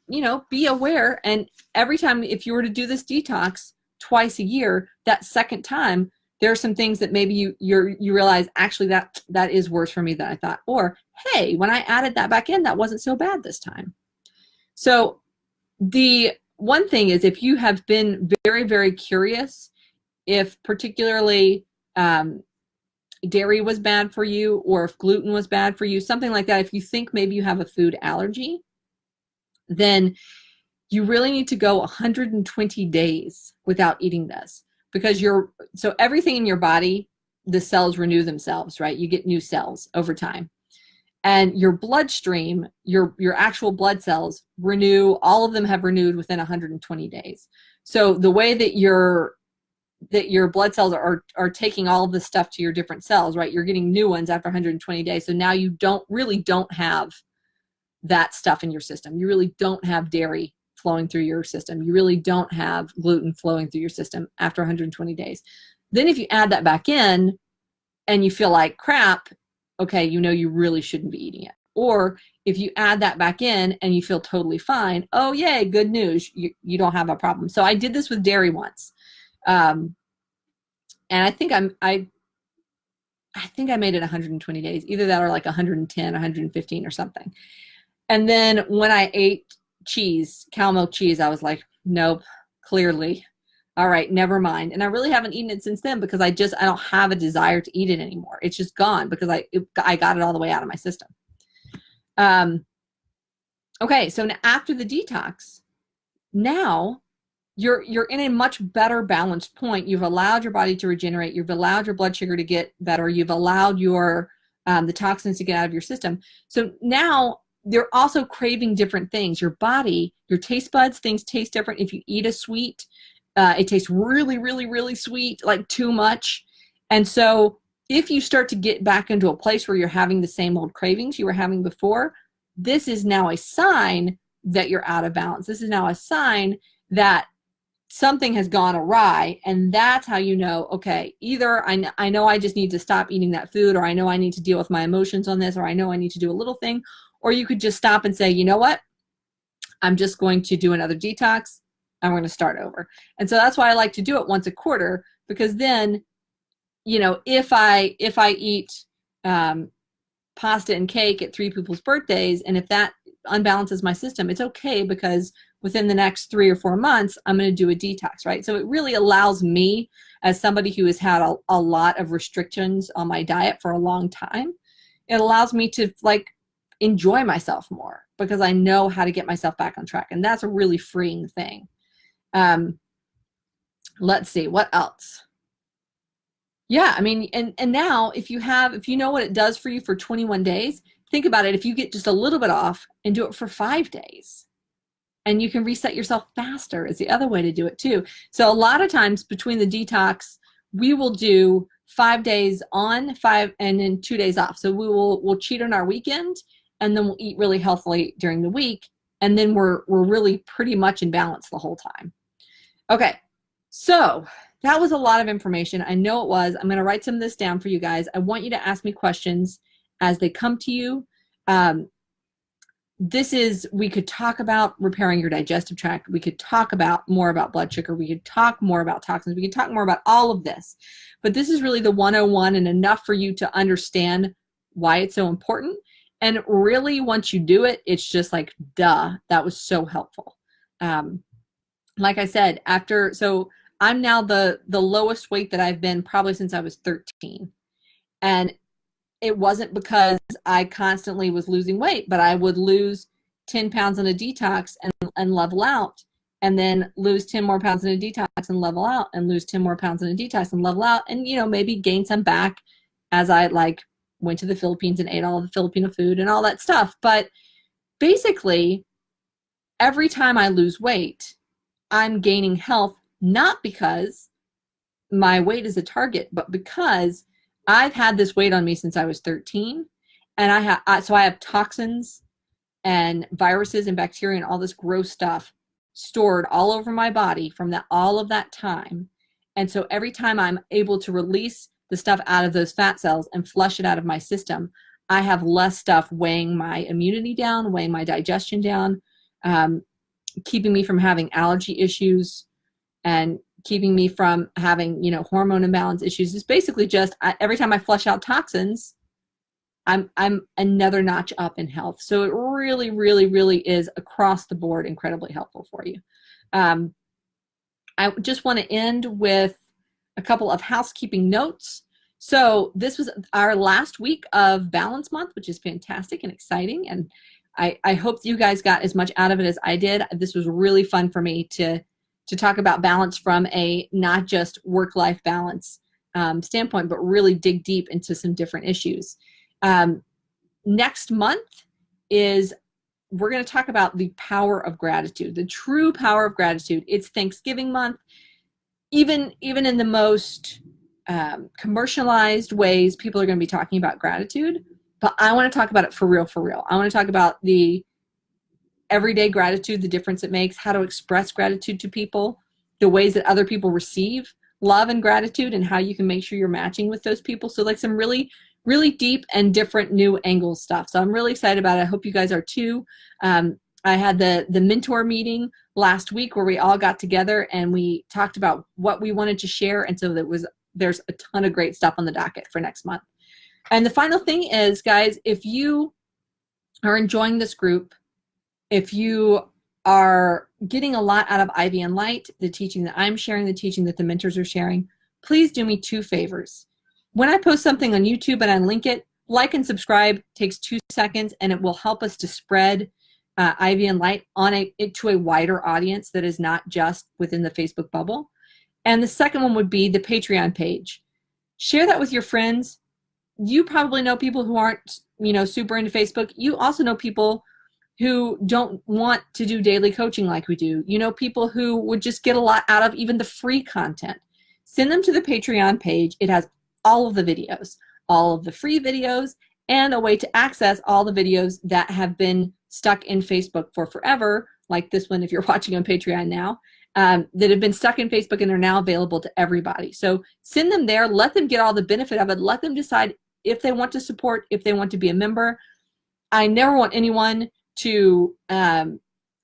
be aware. And every time, if you were to do this detox twice a year, that second time, there are some things that maybe you realize, actually that is worse for me than I thought. Or, hey, when I added that back in, that wasn't so bad this time. So the one thing is, if you have been very, very curious, if particularly dairy was bad for you, or if gluten was bad for you, something like that, if you think maybe you have a food allergy, then you really need to go 120 days without eating this, because so everything in your body, the cells renew themselves, right? You get new cells over time. And your bloodstream, your actual blood cells renew, all of them have renewed within 120 days. So the way that your blood cells are taking all of this stuff to your different cells, right? You're getting new ones after 120 days. So now you don't have that stuff in your system. You really don't have dairy flowing through your system. You really don't have gluten flowing through your system after 120 days. Then if you add that back in and you feel like crap, okay, you really shouldn't be eating it. Or if you add that back in and you feel totally fine, oh yay, good news, you don't have a problem. So I did this with dairy once. And I think I made it 120 days, either that or like 110, 115 or something. And then when I ate cheese, cow milk cheese, I was like, nope, clearly. All right, never mind. And I really haven't eaten it since then because I don't have a desire to eat it anymore. It's just gone because I got it all the way out of my system. Okay, so now after the detox, now you're in a much better balanced point. You've allowed your body to regenerate. You've allowed your blood sugar to get better. You've allowed the toxins to get out of your system. So now they're also craving different things. Your body, your taste buds, things taste different. If you eat a sweet, it tastes really, really, really sweet, like too much. And so if you start to get back into a place where you're having the same old cravings you were having before, this is now a sign that you're out of balance. This is now a sign that something has gone awry. And that's how you know, okay, either I know I just need to stop eating that food, or I know I need to deal with my emotions on this, or I know I need to do a little thing. Or you could just stop and say, you know what? I'm just going to do another detox. I'm going to start over. And so that's why I like to do it once a quarter, because then, if I eat pasta and cake at 3 people's birthdays, and if that unbalances my system, it's okay, because within the next 3 or 4 months, I'm going to do a detox, right? So it really allows me, as somebody who has had a lot of restrictions on my diet for a long time, it allows me to enjoy myself more, because I know how to get myself back on track. And that's a really freeing thing. Let's see, what else? Yeah, I mean, and now if you know what it does for you for 21 days, think about it. If you get just a little bit off and do it for 5 days, and you can reset yourself faster, is the other way to do it too. So a lot of times between the detox, we will do 5 days on, 5, and then 2 days off. So we'll cheat on our weekend, and then we'll eat really healthily during the week, and then we're really pretty much in balance the whole time. Okay, so that was a lot of information. I know it was. I'm going to write some of this down for you guys. I want you to ask me questions as they come to you. We could talk about repairing your digestive tract. We could talk more about blood sugar. We could talk more about toxins. We could talk more about all of this. But this is really the 101, and enough for you to understand why it's so important. And really, once you do it, it's just like, duh, that was so helpful. Like I said, so I'm now the lowest weight that I've been probably since I was 13. And it wasn't because I constantly was losing weight, but I would lose 10 pounds in a detox and level out, and then lose 10 more pounds in a detox and level out, and lose 10 more pounds in a detox and level out, and maybe gain some back as I went to the Philippines and ate all of the Filipino food and all that stuff. But basically, every time I lose weight, I'm gaining health, not because my weight is a target, but because I've had this weight on me since I was 13, And so I have toxins and viruses and bacteria and all this gross stuff stored all over my body from all of that time. And so every time I'm able to release the stuff out of those fat cells and flush it out of my system, I have less stuff weighing my immunity down, weighing my digestion down, keeping me from having allergy issues, and keeping me from having, hormone imbalance issues. It's basically just every time I flush out toxins, I'm another notch up in health. So it really, really, really is across the board incredibly helpful for you. I just want to end with a couple of housekeeping notes. So this was our last week of Balance Month, which is fantastic and exciting. And I hope you guys got as much out of it as I did. This was really fun for me to talk about balance from a not just work-life balance standpoint, but really dig deep into some different issues. Next month we're going to talk about the power of gratitude, the true power of gratitude. It's Thanksgiving month. Even in the most commercialized ways, people are going to be talking about gratitude, but I want to talk about it for real, for real. I want to talk about the everyday gratitude, the difference it makes, how to express gratitude to people, the ways that other people receive love and gratitude, and how you can make sure you're matching with those people. So like some really, really deep and different new angle stuff. So I'm really excited about it. I hope you guys are too. I had the mentor meeting last week where we all got together and we talked about what we wanted to share. And so there's a ton of great stuff on the docket for next month. And the final thing is, guys, if you are enjoying this group, if you are getting a lot out of Ivy and Light, the teaching that I'm sharing, the teaching that the mentors are sharing, please do me 2 favors. When I post something on YouTube and I link it, like and subscribe. Takes 2 seconds, and it will help us to spread Ivy and Light to a wider audience that is not just within the Facebook bubble. And the second one would be the Patreon page. Share that with your friends. You probably know people who aren't, super into Facebook. You also know people who don't want to do daily coaching like we do. People who would just get a lot out of even the free content. Send them to the Patreon page. It has all of the videos, all of the free videos, and a way to access all the videos that have been stuck in Facebook for forever, like this one if you're watching on Patreon now, that have been stuck in Facebook and are now available to everybody. So send them there, let them get all the benefit of it, let them decide if they want to support, if they want to be a member. I never want anyone to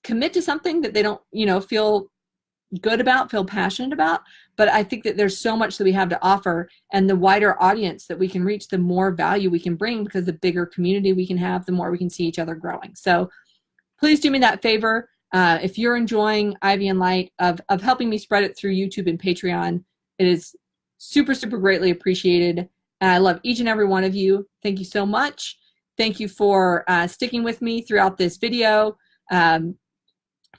commit to something that they don't, feel good about, feel passionate about. But I think that there's so much that we have to offer, and the wider audience that we can reach, the more value we can bring, because the bigger community we can have, the more we can see each other growing. So please do me that favor. If you're enjoying Ivy and Light, of helping me spread it through YouTube and Patreon, it is super, super greatly appreciated. And I love each and every one of you. Thank you so much. Thank you for sticking with me throughout this video,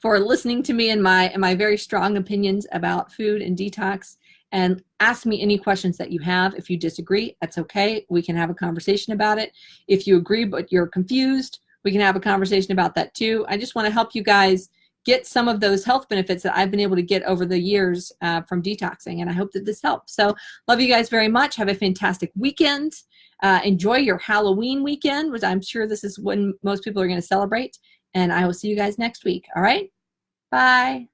for listening to me and my very strong opinions about food and detox. And ask me any questions that you have. If you disagree, that's okay. We can have a conversation about it. If you agree but you're confused, we can have a conversation about that too. I just want to help you guys get some of those health benefits that I've been able to get over the years from detoxing, and I hope that this helps. So love you guys very much. Have a fantastic weekend. Enjoy your Halloween weekend, which I'm sure this is when most people are going to celebrate, and I will see you guys next week. All right? Bye.